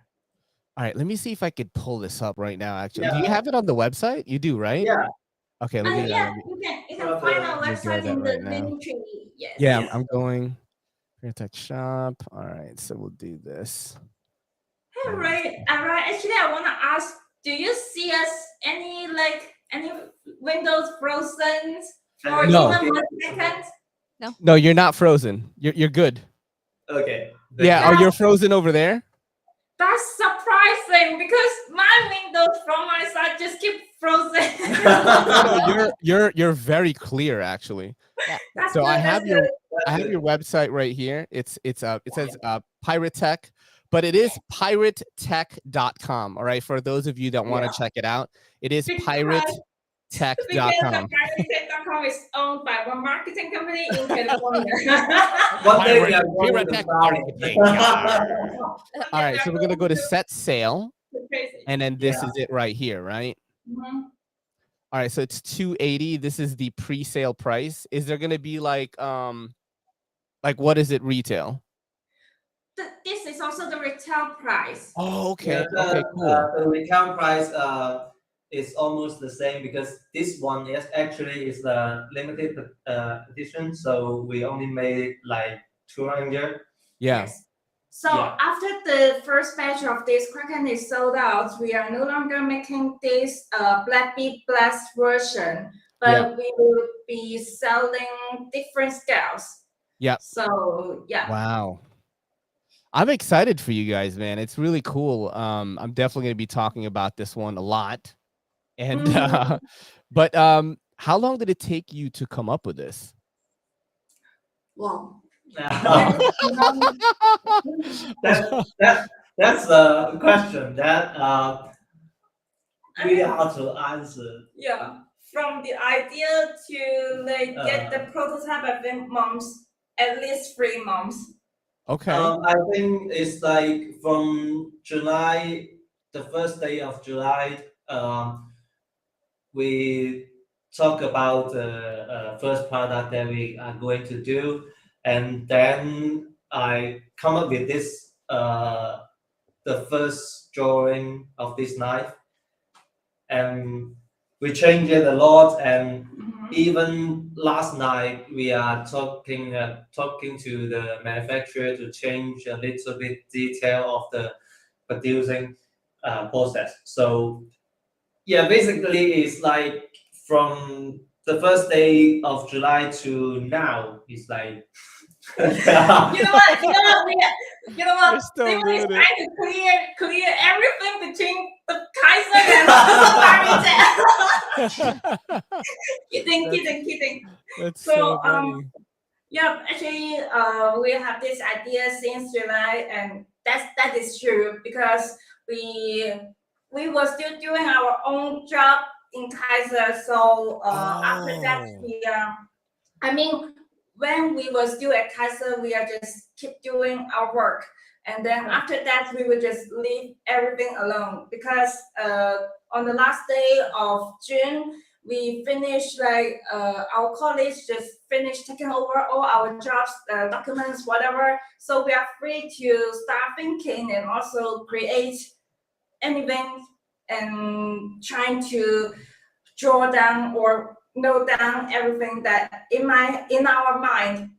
A: All right, let me see if I could pull this up right now. Actually, do
D: Yeah.
A: you have it on the website? You do, right?
D: Yeah.
A: Okay, let me.
C: Yeah, you can find our
A: Let me grab
C: website
A: that
C: in the
A: right now.
C: link tree. Yes.
A: Yeah,
D: Yes.
A: I'm going. Piratech shop. All right, so we'll do this.
C: All right. Actually, I want to ask: do you see us any windows frozen for
A: No.
C: even 1 second?
A: No, you're not frozen. You're good.
D: Okay.
A: Yeah. Oh, you're frozen over there.
C: That's surprising because my windows from my side just keep frozen.
A: No, you're very clear actually.
E: Yeah.
C: That's
A: So
C: good,
A: I have
C: that's
A: your website right here. It says Piratech, but it is piratech.com. All right, for those of you that want to check it out, it is piratech.com.
C: Because the Piratech.com is owned by one marketing company in California.
D: One day we are going to
A: Piratech
D: fly.
A: marketing. All right, so we're gonna go to set sail, and then this is it right here, right?
C: Mhm.
A: All right, so it's 280. This is the pre-sale price. Is there gonna be like what is it retail?
C: This is also the retail price.
A: Oh, okay.
D: Yeah,
A: Okay, cool.
D: the retail price is almost the same because this one is actually the limited edition, so we only made it like 200.
A: Yeah.
C: Yes. So after the first batch of this Kraken is sold out, we are no longer making this Black Bee Blast version, but we will be selling different scales.
A: Yeah.
C: So yeah.
A: Wow. I'm excited for you guys, man. It's really cool. I'm definitely going to be talking about this one a lot. And but how long did it take you to come up with this?
C: Wow.
D: That's a question that really hard to answer.
C: Yeah, from the idea to get the prototype, I think at least 3 months.
A: Okay.
D: I think it's like from July, the first day of July, we talk about the first product that we are going to do, and then I come up with this the first drawing of this knife, and we changed it a lot. And even last night we are talking to the manufacturer to change a little bit detail of the producing process. So yeah, basically it's like from the first day of July to now, it's like
C: You know what?
A: You're still
C: Steven is
A: doing it.
C: trying to clear everything between the Kizer and the Kidding.
A: That's so funny.
C: Yeah, actually, we have this idea since July, and that is true because we were still doing our own job in Kizer. So after that, when we were still at Kizer, we are just keep doing our work, and then after that, we would just leave everything alone because on the last day of June, we finished our colleagues just finished taking over all our jobs, documents, whatever. So we are free to start thinking and also create anything and trying to draw down or note down everything that in our mind.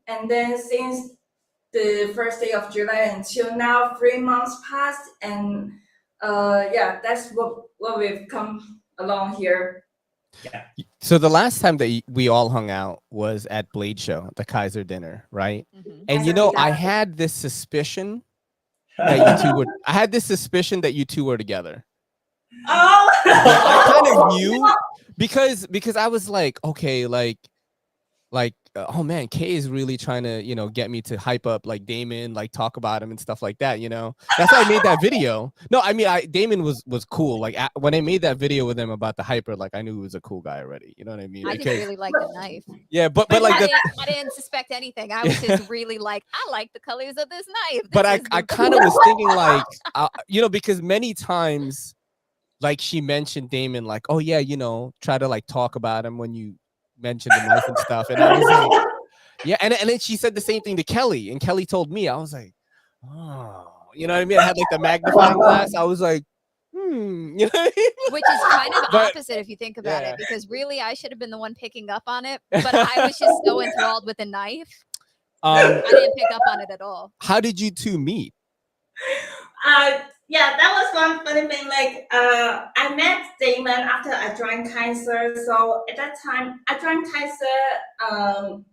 C: And then since the first day of July until now, 3 months passed, and that's what we've come along here.
D: Yeah.
A: So the last time that we all hung out was at Blade Show, the Kizer dinner, right? And I had this suspicion that you two were. I had this suspicion that you two were together.
C: Oh,
A: I kind of knew because I was like, okay, like oh man, Kay is really trying to, get me to hype up like Damon, like talk about him and stuff like that. That's why I made that video. No, I mean, Damon was cool. Like when I made that video with him about the hyper, like I knew he was a cool guy already. You know what I mean?
E: I just really like the knife.
A: Yeah, but like
E: I didn't suspect anything. I was just really like, I like the colors of this knife.
A: But I kind of was thinking like, because many times, like she mentioned Damon, like, oh yeah, try to like talk about him when you mentioned the knife and stuff. And I was like, yeah. And then she said the same thing to Kelly, and Kelly told me, I was like, oh, you know what I mean? I had like the magnifying glass. I was like, you know what I mean?
E: Which is kind of opposite if you think about it, because really I should have been the one picking up on it, but I was just so enthralled with the knife. I didn't pick up on it at all.
A: How did you two meet?
C: Yeah, that was one funny thing. Like, I met Damon after I joined Kizer. So at that time, I joined Kizer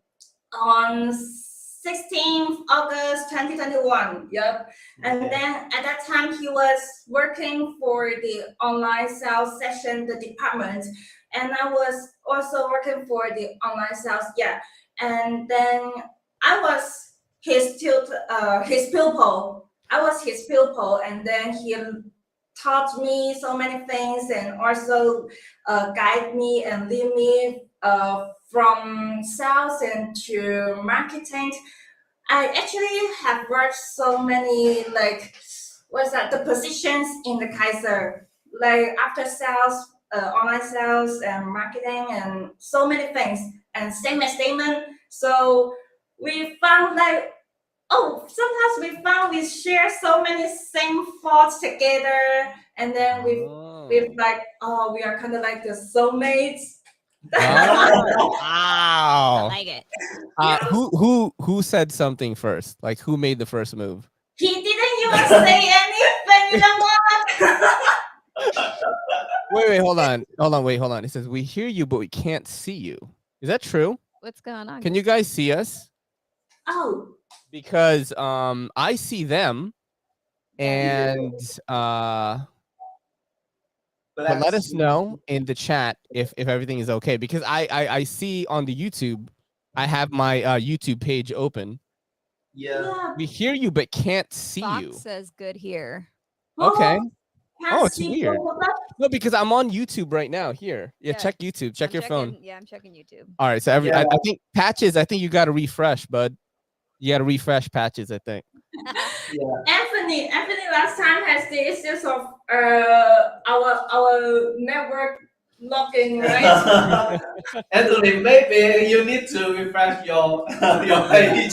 C: on 16th August 2021. Yep. And then at that time, he was working for the online sales section, the department, and I was also working for the online sales. Yeah. And then I was his pupil. I was his pupil, and then he taught me so many things, and also guide me and lead me from sales and to marketing. I actually have worked so many the positions in the Kizer, like after sales, online sales and marketing, and so many things, and same as Damon. So we found sometimes we found we share so many same thoughts together, and then we are kind of like the soulmates.
A: Wow.
E: I like it.
A: Who said something first? Like who made the first move?
C: He didn't even say anything. You know what?
A: Wait, hold on. It says we hear you, but we can't see you. Is that true?
E: What's going on?
A: Can you guys see us?
C: Oh.
A: Because I see them, and but let us know in the chat if everything is okay, because I see on the YouTube, I have my YouTube page open.
D: Yeah.
A: We hear you but can't see
E: Fox
A: you.
E: says good here.
A: Okay. It's weird. No, because I'm on YouTube right now. Here, check YouTube. Check your phone.
E: Yeah, I'm checking YouTube.
A: All right, so I think Patches. I think you got to refresh, bud. You got to refresh Patches, I think.
C: Anthony last time has the issues of our network login, right?
D: Anthony, maybe you need to refresh your page.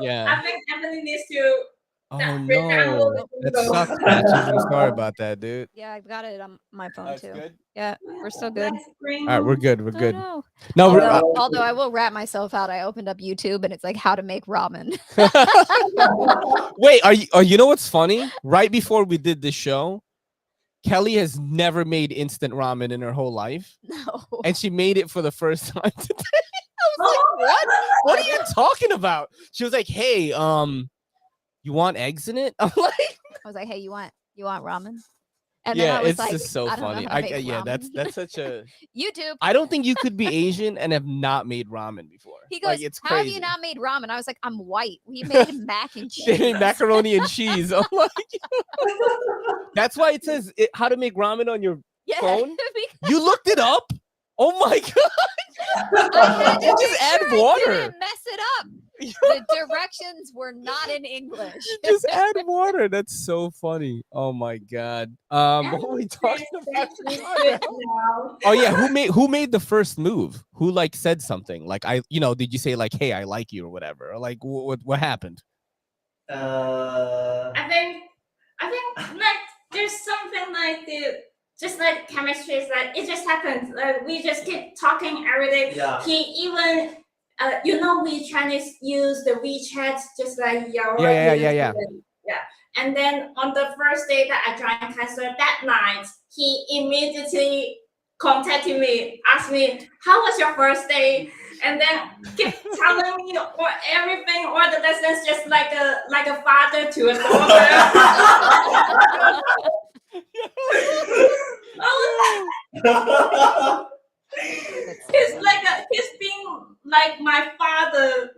A: Yeah.
C: I think Anthony needs to.
A: Oh no, that sucks, Patches. I'm sorry about that, dude.
E: Yeah, I've got it on my phone too.
A: Good?
E: Yeah, we're still good.
A: All right, we're good. We're good.
E: No.
A: No,
E: although I will rat myself out. I opened up YouTube and it's like how to make ramen.
A: Wait, you know what's funny? Right before we did this show, Kelly has never made instant ramen in her whole life.
E: No.
A: And she made it for the first time today. I was like, what? What are you talking about? She was like, hey, you want eggs in it? I'm like,
E: I was like, hey, you want ramen? And
A: then
E: I was
A: it's
E: like,
A: just so funny. That's such a
E: YouTube.
A: I don't think you could be Asian and have not made ramen before.
E: He goes,
A: it's
E: how
A: crazy.
E: have you not made ramen? I was like, I'm white. We made mac and cheese.
A: They made macaroni and cheese. I'm like, that's why it says how to make ramen on your phone. You looked it up? Oh my god!
E: I had to
A: just add water.
E: I didn't mess it up. The directions were not in English.
A: Just add water. That's so funny. Oh my god. What were we talking about? Oh yeah, who made the first move? Who like said something? Like did you say like, hey, I like you or whatever? Or like what happened?
C: I think like there's something like just like chemistry is like it just happens. Like we just keep talking every day.
D: Yeah.
C: He even we Chinese use the WeChat just like your
A: Yeah.
C: And then on the first day that I joined Kizer that night, he immediately contacted me, asked me, how was your first day? And then keep telling me or everything, or the lessons just like a father to a daughter. He's being like my father.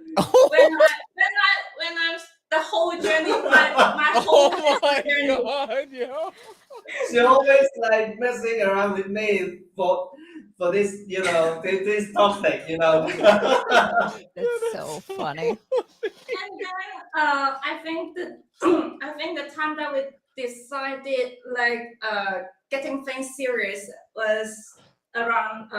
C: When I'm the whole journey, my whole journey.
A: God, yo.
D: She always like messing around with me for this, this topic,
E: That's so funny.
C: And then I think the time that we decided like getting things serious was around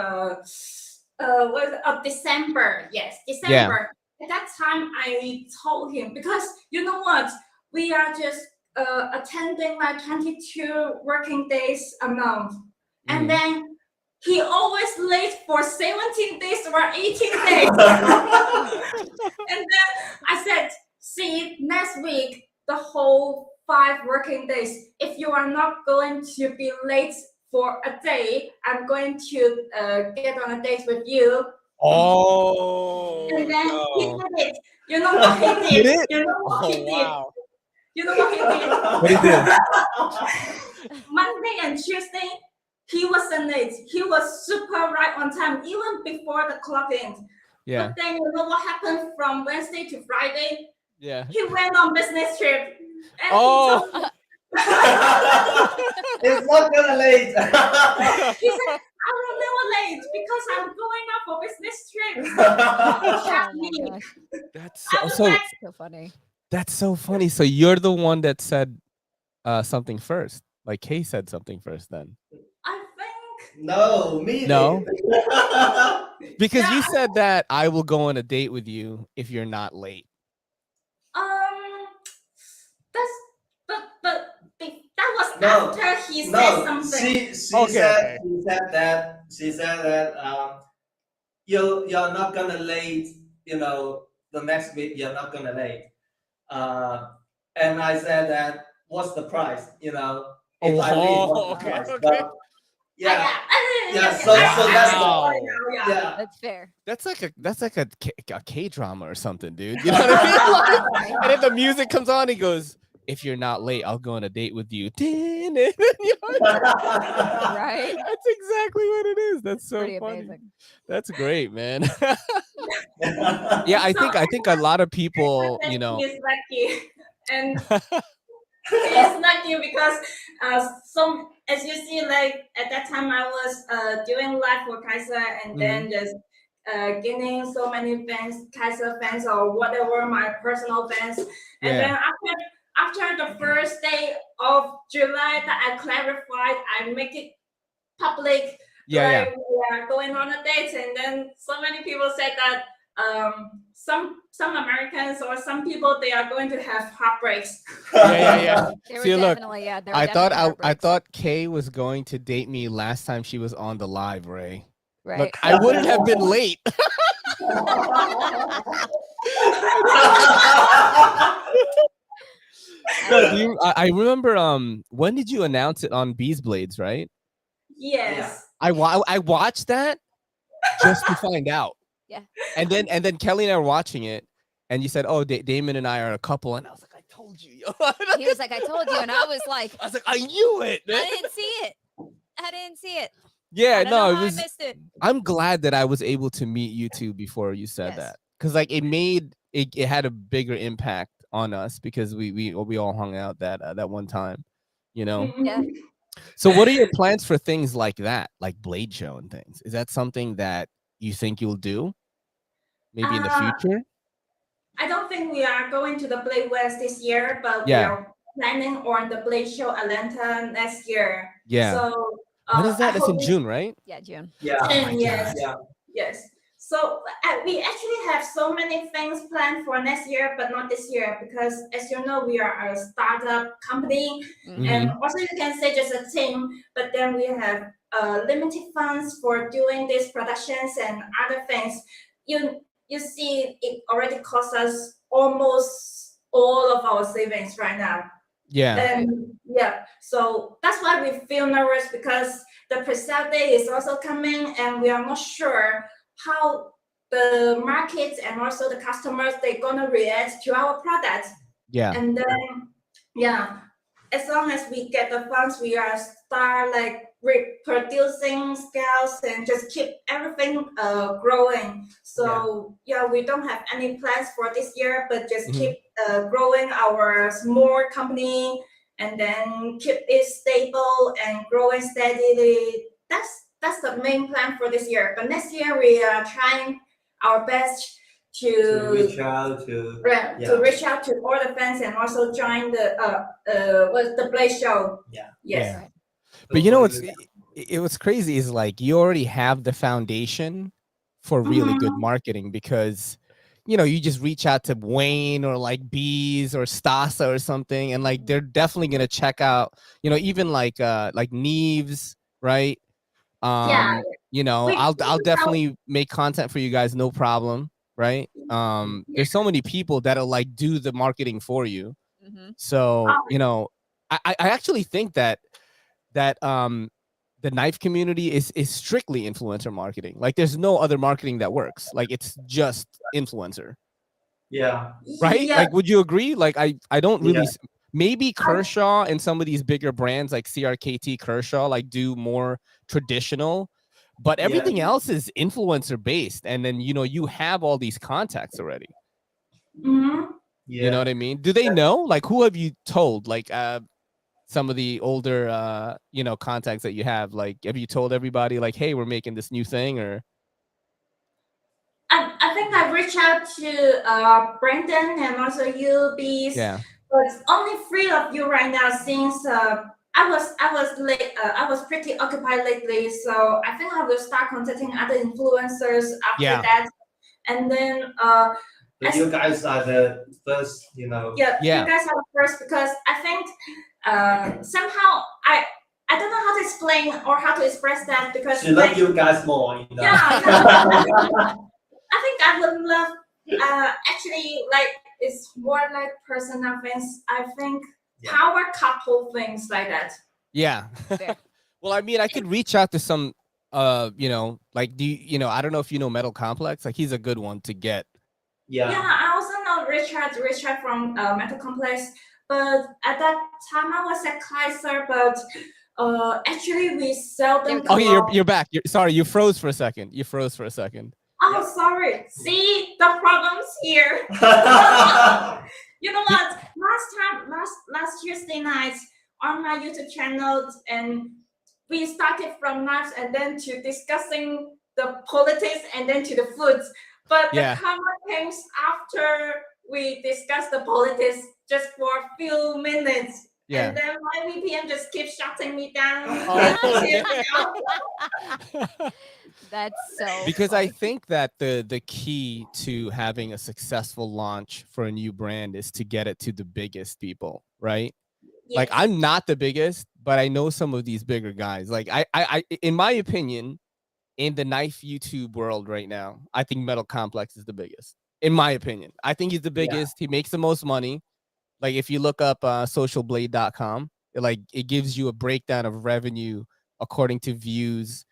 C: December. Yes, December. At that time, I told him because you know what, we are just attending like 22 working days a month, and then he always late for 17 days or 18 days. And then I said, see, next week, the whole 5 working days, if you are not going to be late for a day, I'm going to get on a date with you.
A: Oh.
C: And then he did it. You know what he did?
A: Did it?
C: You know what he did?
A: Wow.
C: You know what he did?
A: What he did?
C: Monday and Tuesday, he wasn't late. He was super right on time, even before the clock in.
A: Yeah.
C: But then you know what happened from Wednesday to Friday?
A: Yeah.
C: He went on business trip. And
A: Oh.
C: he told me,
D: It's not gonna late.
C: he said, I will never late because I'm going out for business trip.
E: Oh my gosh.
A: That's
C: I was
A: so
C: like,
E: So funny.
A: that's so funny. So you're the one that said something first. Like Kay said something first then.
C: I think
D: No, me.
A: No. Because
C: Yeah,
A: you said that I will go on a date with you if you're not late.
C: that's but that was
D: No,
C: after he said
D: No,
C: something.
D: she said that you're not gonna late. The next week you're not gonna late. And I said that what's the price? If I leave, what's the price? But, yeah. So that's
A: Wow.
D: yeah.
E: That's fair.
A: That's like a K drama or something, dude. You know what I mean? Like, and then the music comes on, he goes, if you're not late, I'll go on a date with you. You know,
E: Right?
A: that's exactly what it is. That's so
E: Pretty
A: funny.
E: amazing.
A: That's great, man. Yeah, I think a lot of people,
C: He's lucky, and he's lucky because as you see, like at that time I was doing live for Kizer and then just gaining so many fans, Kizer fans or whatever my personal fans, and then after the first day of July that I clarified, I make it public. We are going on a date, and then so many people said that some Americans or some people they are going to have heartbreaks.
A: Yeah.
E: They were
A: See, look,
E: definitely, yeah. There were
A: I
E: definitely
A: thought Kay was going to date me last time she was on the live, Ray.
E: right.
A: Look, I wouldn't have been late. No, I remember. When did you announce it on Bees Blades? Right.
C: Yes.
A: I watched that just to find out.
E: Yeah.
A: And then Kelly and I were watching it, and you said, "Oh, Damon and I are a couple," and I was like, "I told you."
E: He was like, "I told you," and I was like,
A: "I knew it."
E: I didn't see it.
A: Yeah,
E: I don't
A: no,
E: know
A: it
E: how
A: was.
E: I missed it.
A: I'm glad that I was able to meet you two before you said that, because like it had a bigger impact on us because we all hung out that one time, you know.
E: Yeah.
A: So what are your plans for things like that, like Blade Show and things? Is that something that you think you'll do maybe in the future?
C: I don't think we are going to the Blade West this year, but we are planning on the Blade Show Atlanta next year.
A: Yeah.
C: So
A: when is that? That's in June, right?
E: Yeah, June.
D: Yeah.
A: Oh my
C: yes.
A: God.
C: Yes. So we actually have so many things planned for next year, but not this year because, as you know, we are a startup company, and also you can say just a team. But then we have limited funds for doing these productions and other things. You see, it already costs us almost all of our savings right now.
A: Yeah.
C: And so that's why we feel nervous because the pre-sale day is also coming, and we are not sure how the markets and also the customers they're gonna react to our product.
A: Yeah.
C: And then as long as we get the funds, we are start like producing scales and just keep everything growing. So yeah, we don't have any plans for this year, but just keep growing our small company and then keep it stable and growing steadily. That's the main plan for this year. But next year we are trying our best to
D: reach out to
C: reach out to all the fans and also join the play show.
D: Yeah.
C: Yes.
A: Yeah. But you know what's crazy is like you already have the foundation for really good marketing because you know you just reach out to Wayne or like Bees or Stasa or something and like they're definitely gonna check out, you know, even like Knives, right? You know, I'll definitely make content for you guys, no problem, right? There's so many people that'll like do the marketing for you. So, you know, I actually think that the knife community is strictly influencer marketing. Like there's no other marketing that works. Like it's just influencer.
D: Yeah.
A: Right?
C: Yeah.
A: Like would you agree? Like I don't really maybe Kershaw and some of these bigger brands like CRKT Kershaw like do more traditional, but everything else is influencer based. And then you know you have all these contacts already. You know what I mean? Do they know? Like who have you told? Like some of the older you know contacts that you have, like have you told everybody like, hey, we're making this new thing? Or
C: I think I reached out to Brandon and also you, Bees.
A: Yeah.
C: But only 3 of you right now since I was pretty occupied lately, so I think I will start contacting other influencers after that. And then
D: but you guys are the first, you know.
C: Yeah, you guys are the first because I think somehow I don't know how to explain or how to express that because
D: she love you guys more, you know.
C: I think I would love actually like it's more like personal things. I think power couple things like that.
A: Yeah. Well, I mean, I could reach out to some you know, like you know, I don't know if you know Metal Complex, like he's a good one to get.
C: Yeah, I also know Richard from Metal Complex, but at that time I was at Kizer, but actually we seldom.
A: Oh, yeah, you're back. Sorry, you froze for a second.
C: Oh, sorry. See the problems here. You know what? Last Tuesday night on my YouTube channel, and we started from knives and then to discussing the politics and then to the foods. But the comment came after we discussed the politics just for a few minutes. And then my VPN just keeps shutting me down.
E: That's so
A: because
E: funny.
A: I think that the key to having a successful launch for a new brand is to get it to the biggest people, right? Yes. Like I'm not the biggest, but I know some of these bigger guys. Like I in my opinion, in the knife YouTube world right now, I think Metal Complex is the biggest. In my opinion, I think he's the biggest. He makes the most money. Like if you look up socialblade.com, it gives you a breakdown of revenue according to views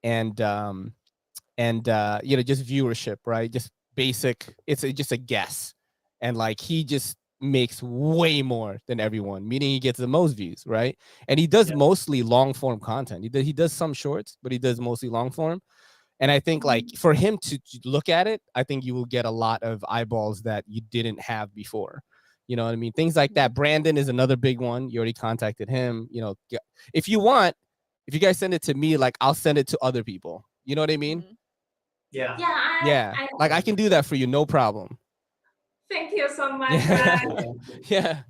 A: and you know, just viewership, right? Just basic. It's just a guess, and like he just makes way more than everyone, meaning he gets the most views, right? And he does mostly long form content. He does some shorts, but he does mostly long form. And I think like for him to look at it, I think you will get a lot of eyeballs that you didn't have before. You know what I mean? Things like that. Brandon is another big one. You already contacted him. You know, if you want, if you guys send it to me, like I'll send it to other people. You know what I mean?
C: Yeah.
A: Like I can do that for you, no problem.
C: Thank you so much.
A: Yeah.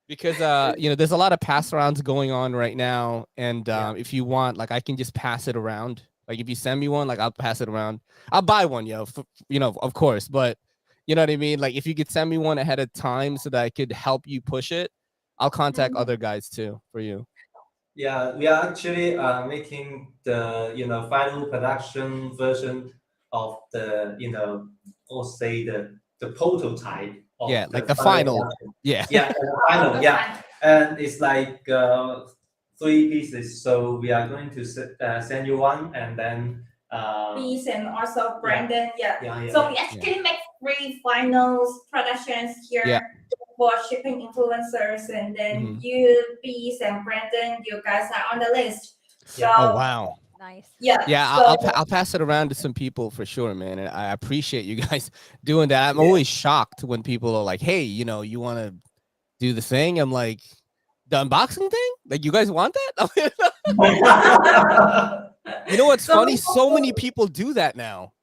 A: Because you know, there's a lot of pass arounds going on right now, and if you want, like I can just pass it around. Like if you send me one, like I'll pass it around. I'll buy one, you know, of course, but you know what I mean? Like if you could send me one ahead of time so that I could help you push it, I'll contact other guys too for you.
D: Yeah, we are actually making the, you know, final production version of the, you know, or say the prototype of
A: like the final.
D: The final. And it's like 3 pieces, so we are going to send you one, and then
C: Bees and also Brandon. So we actually make 3 finals productions here for shipping influencers, and then you, Bees, and Brandon, you guys are on the list. So,
A: oh wow.
E: Nice.
C: Yeah.
A: Yeah,
C: So,
A: I'll pass it around to some people for sure, man. And I appreciate you guys doing that. I'm always shocked when people are like, "Hey, you know, you want to do the thing?" I'm like, "The unboxing thing? Like, you guys want that?" You know what's funny? So many people do that now.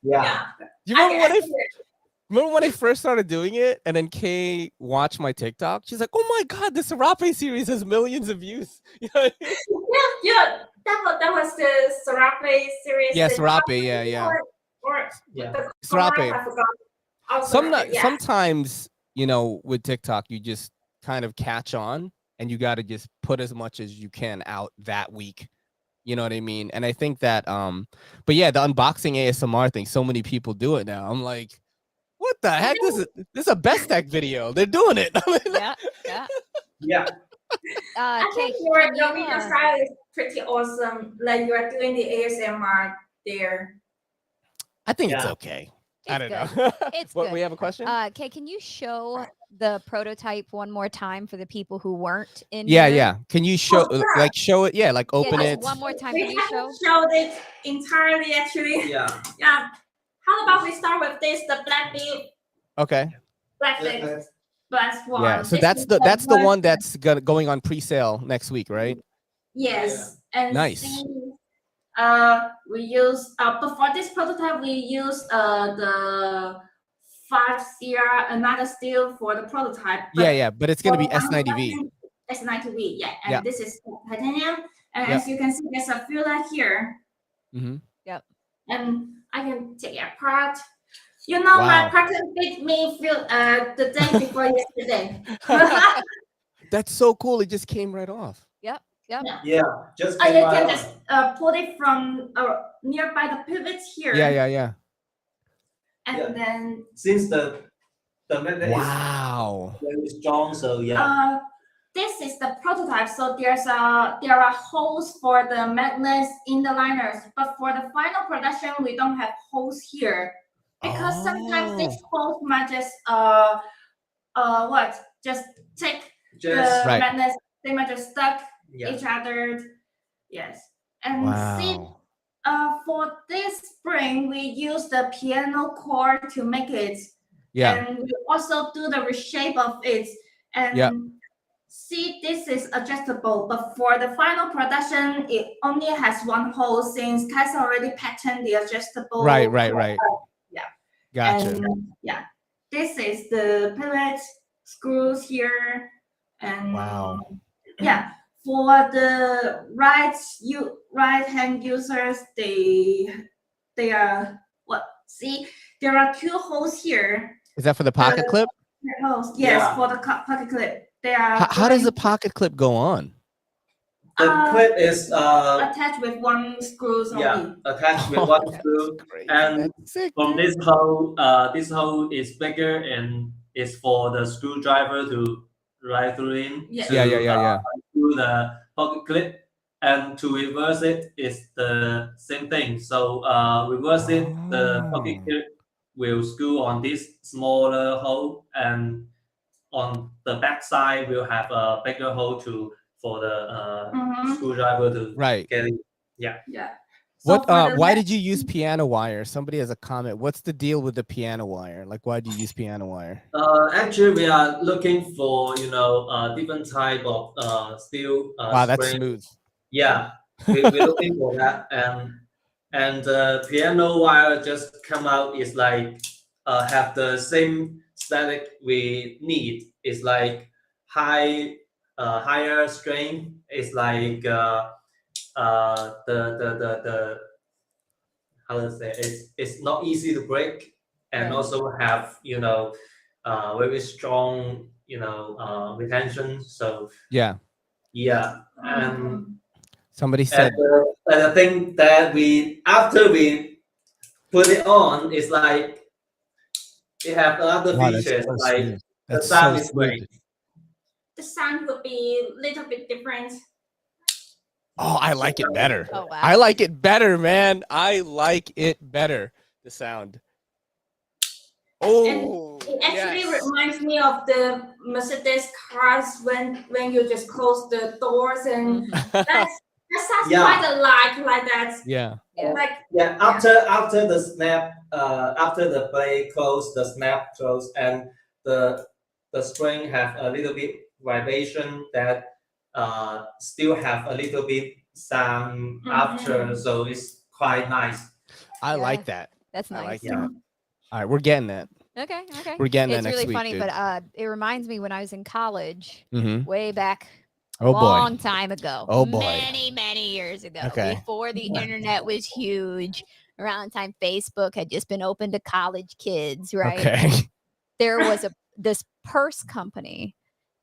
D: Yeah.
A: You remember when I first started doing it, and then Kay watched my TikTok? She's like, "Oh my god, the Serape series has millions of views." You know what I mean?
C: yeah, that was the Serape series.
A: Yeah,
C: the
A: Serape,
C: Japanese
A: yeah.
C: Or
D: Yeah.
C: the
A: Serape.
C: Serape, I forgot. Oh, Serape, yeah.
A: Sometimes, you know, with TikTok, you just kind of catch on, and you got to just put as much as you can out that week. You know what I mean? And I think that, but yeah, the unboxing ASMR thing, so many people do it now. I'm like, what the heck? This is a best tech video. They're doing it.
E: Yeah.
D: Yeah.
C: I think your video style is pretty awesome. Like you are doing the ASMR there.
A: I think it's okay. I don't know.
E: It's
A: what,
E: good.
A: we have a question?
E: Kay, can you show the prototype one more time for the people who weren't in
A: Yeah,
E: here?
A: yeah. Can you show like show it? Yeah, like open
E: just
A: it.
E: one more time.
C: We
E: Can you show?
C: haven't showed it entirely actually.
D: Yeah.
C: Yeah. How about we start with this, the Blackbeard.
A: Okay.
C: Blackbeard. Black Swan.
A: Yeah. So
C: This
A: that's the one that's going on pre-sale next week, right?
C: Yes. And
A: Nice.
C: see, we use but for this prototype we use the 5CR another steel for the prototype.
A: Yeah, but it's gonna be S90V.
C: S90V, yeah. And this is titanium. And as you can see, there's a filler here.
A: Mm-hmm.
E: Yep.
C: And I can take it apart. You know, my partner made me feel the day before yesterday.
A: That's so cool. It just came right off.
E: Yep.
D: Yeah. Just
C: you can just put it from nearby the pivots here.
A: Yeah.
C: And then
D: since the magnet is very strong, so
C: this is the prototype. So there are holes for the magnets in the liners, but for the final production, we don't have holes here because sometimes these holes might just take the magnets. They might just stuck each other. Yes, and see, for this spring, we use the piano cord to make it.
A: Yeah.
C: And we also do the reshape of it. And see, this is adjustable, but for the final production, it only has one hole since Kizer already patented the adjustable.
A: Right.
C: Yeah.
A: Gotcha.
C: And this is the pivot screws here. And for the right-hand users, they are see, there are two holes here.
A: Is that for the pocket clip?
C: Yes, for the pocket clip. They are.
A: How does the pocket clip go on?
D: The clip is
C: attached with one screw only.
D: Attached with one screw, and from this hole is bigger and is for the screwdriver to ride through in. Through the pocket clip, and to reverse it is the same thing. So reverse it, the pocket clip will screw on this smaller hole, and on the back side we'll have a bigger hole for the screwdriver to get it. Yeah.
A: So why did you use piano wire? Somebody has a comment. What's the deal with the piano wire? Like, why do you use piano wire?
D: Actually, we are looking for different type of steel.
A: Wow, that's
D: spring.
A: smooth.
D: Yeah, we're looking for that, and piano wire just come out is like have the same static we need. It's like higher strength. It's like the how to say it's not easy to break, and also have very strong retention. So and
A: somebody said
D: and the thing that after we put it on is like it have other features like the sound is great.
C: The sound would be a little bit different.
A: Oh, I like it better. Oh, wow. I like it better, man. I like it better. The sound. Oh,
C: It actually
A: yes.
C: reminds me of the Mercedes cars when you just close the doors, and that sounds quite alike like that.
A: Yeah.
C: Like
D: After the snap, after the blade close, the snap close, and the spring have a little bit vibration that still have a little bit sound after, so it's quite nice.
A: I like that.
E: That's nice.
A: I like that. All right, we're getting that.
E: Okay.
A: We're getting
E: It's
A: that next
E: really
A: week,
E: funny,
A: dude.
E: but it reminds me when I was in college,
A: Mhm.
E: way back
A: Oh, boy.
E: long time ago.
A: Oh, boy.
E: Many years ago.
A: Okay.
E: Before the internet was huge. Around the time Facebook had just been open to college kids, right?
A: Okay.
E: There was this purse company,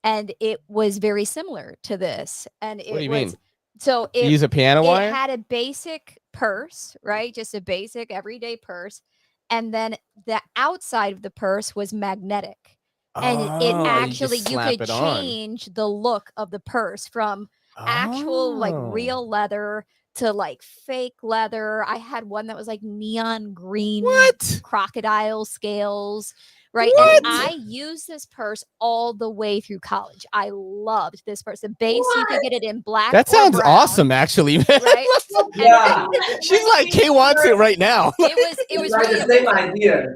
E: and it was very similar to this. And it
A: What do you
E: was
A: mean?
E: so
A: You use a piano wire?
E: it had a basic purse, right? Just a basic everyday purse. And then the outside of the purse was magnetic. And it actually, you could change the look of the purse from actual like real leather to like fake leather. I had one that was like neon green crocodile scales. Right. And I used this purse all the way through college. I loved this purse. The base, you could get it in black.
A: That sounds
E: or brown,
A: awesome, actually.
E: right?
A: She's like, Kay wants it right now.
E: It was
D: like
E: really
D: the same idea.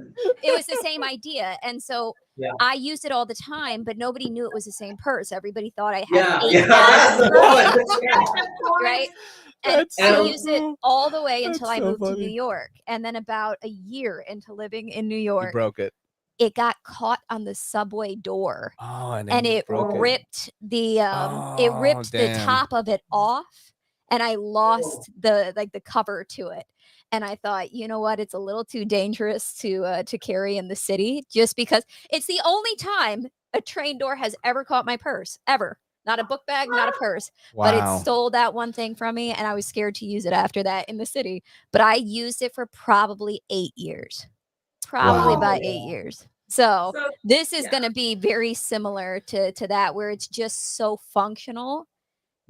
E: It was the same idea. And so I used it all the time, but nobody knew it was the same purse. Everybody thought I had 8,000 right? And I used it all the way until I moved to New York. And then about a year into living in New York,
A: you broke it.
E: It got caught on the subway door.
A: Oh,
E: and it ripped the the top of it off, and I lost the cover to it. And I thought, you know what? It's a little too dangerous to carry in the city, just because it's the only time a train door has ever caught my purse, ever. Not a book bag, not a purse.
A: Wow.
E: But it stole that one thing from me, and I was scared to use it after that in the city. But I used it for probably 8 years. Probably about 8 years. So this is going to be very similar to that, where it's just so functional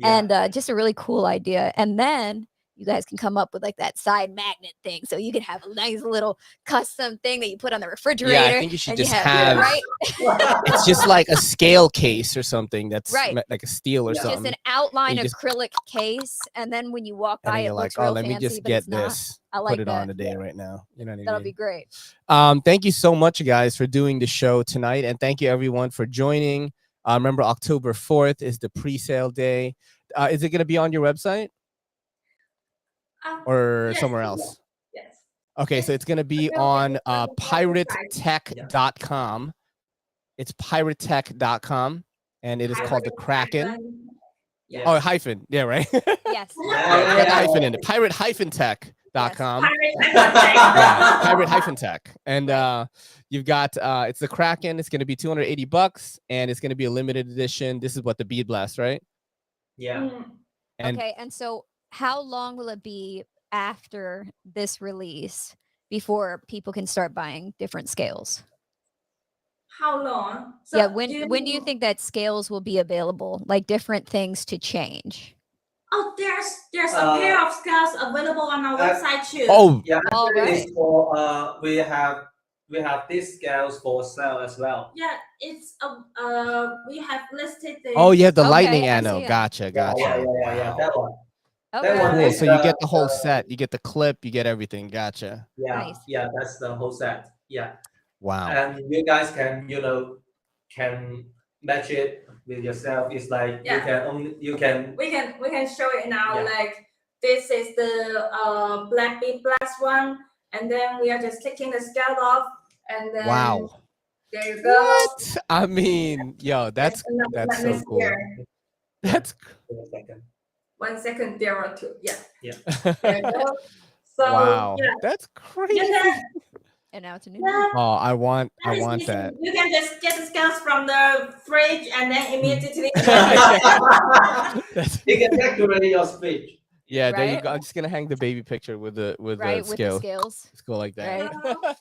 E: and just a really cool idea. And then you guys can come up with like that side magnet thing, so you can have a nice little custom thing that you put on the refrigerator.
A: Yeah, I think you should just have right. It's just like a scale case or something that's like a steel or something.
E: Just an outline acrylic case, and then when you walk by, it looks real
A: let me
E: fancy,
A: just get this.
E: I like
A: put it
E: that.
A: on today right now. You know what I mean?
E: That'll be great.
A: Thank you so much, guys, for doing the show tonight, and thank you everyone for joining. Remember, October 4th is the pre-sale day. Is it going to be on your website? Or somewhere else?
C: Yes.
A: Okay, so it's going to be on piratech.com. It's piratech.com, and it is called the Kraken.
D: Yes.
A: Oh, hyphen. Yeah, right?
E: Yes.
A: Hyphen in it. Pirate-tech.com. Pirate-tech. And you've got, it's the Kraken. It's going to be $280, and it's going to be a limited edition. This is what the Bead Blast, right?
D: Yeah.
E: Okay, and so how long will it be after this release before people can start buying different scales?
C: How long? So
E: yeah, when do you think that scales will be available, like different things to change?
C: Oh, there's a pair of scales available on our website too.
A: Oh,
D: yeah.
E: Right.
D: For we have these scales for sale as well.
C: Yeah, it's we have listed the.
A: Oh, you have the lightning anode. Gotcha.
D: Yeah, that one.
E: Okay.
D: That one is,
A: so you get the whole set. You get the clip. You get everything. Gotcha.
D: Yeah,
E: nice.
D: Yeah, that's the whole set. Yeah.
A: Wow.
D: And you guys can can match it with yourself. It's like you can.
C: We can show it now. Like this is the black bead blast one, and then we are just taking the scale off, and then there you go.
A: What? I mean, yo, that's so cool.
C: Here.
A: That's
C: 1 second, there are two. Yeah.
D: There
C: you go. So
A: wow, that's crazy.
E: And now it's a new.
A: Oh, I want that.
C: You can just get the scales from the fridge and then immediately.
D: You can decorate your fridge.
A: Yeah, there you go. I'm just gonna hang the baby picture with the scale.
E: With the scales.
A: Let's go like that.
E: Right.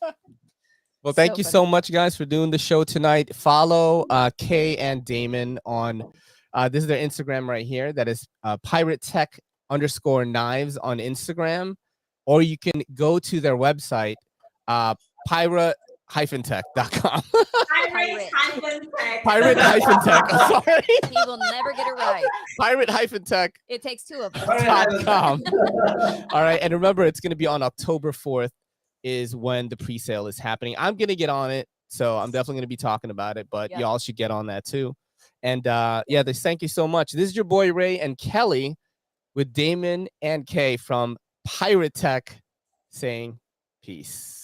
A: Well, thank you so much, guys, for doing the show tonight. Follow Kay and Damon on this is their Instagram right here. That is Piratech_Knives on Instagram, or you can go to their website, pirate-tech.com. Pirate-tech.com.
C: Pirate-tech.
A: Pirate-tech. I'm sorry.
E: He will never get it right.
A: Pirate-tech.
E: It takes two of us.
A: .com. All right. And remember, it's going to be on October 4th is when the pre-sale is happening. I'm going to get on it. So I'm definitely going to be talking about it, but y'all should get on that too. And yeah, thank you so much. This is your boy Ray and Kelly with Damon and Kay from Piratech saying peace.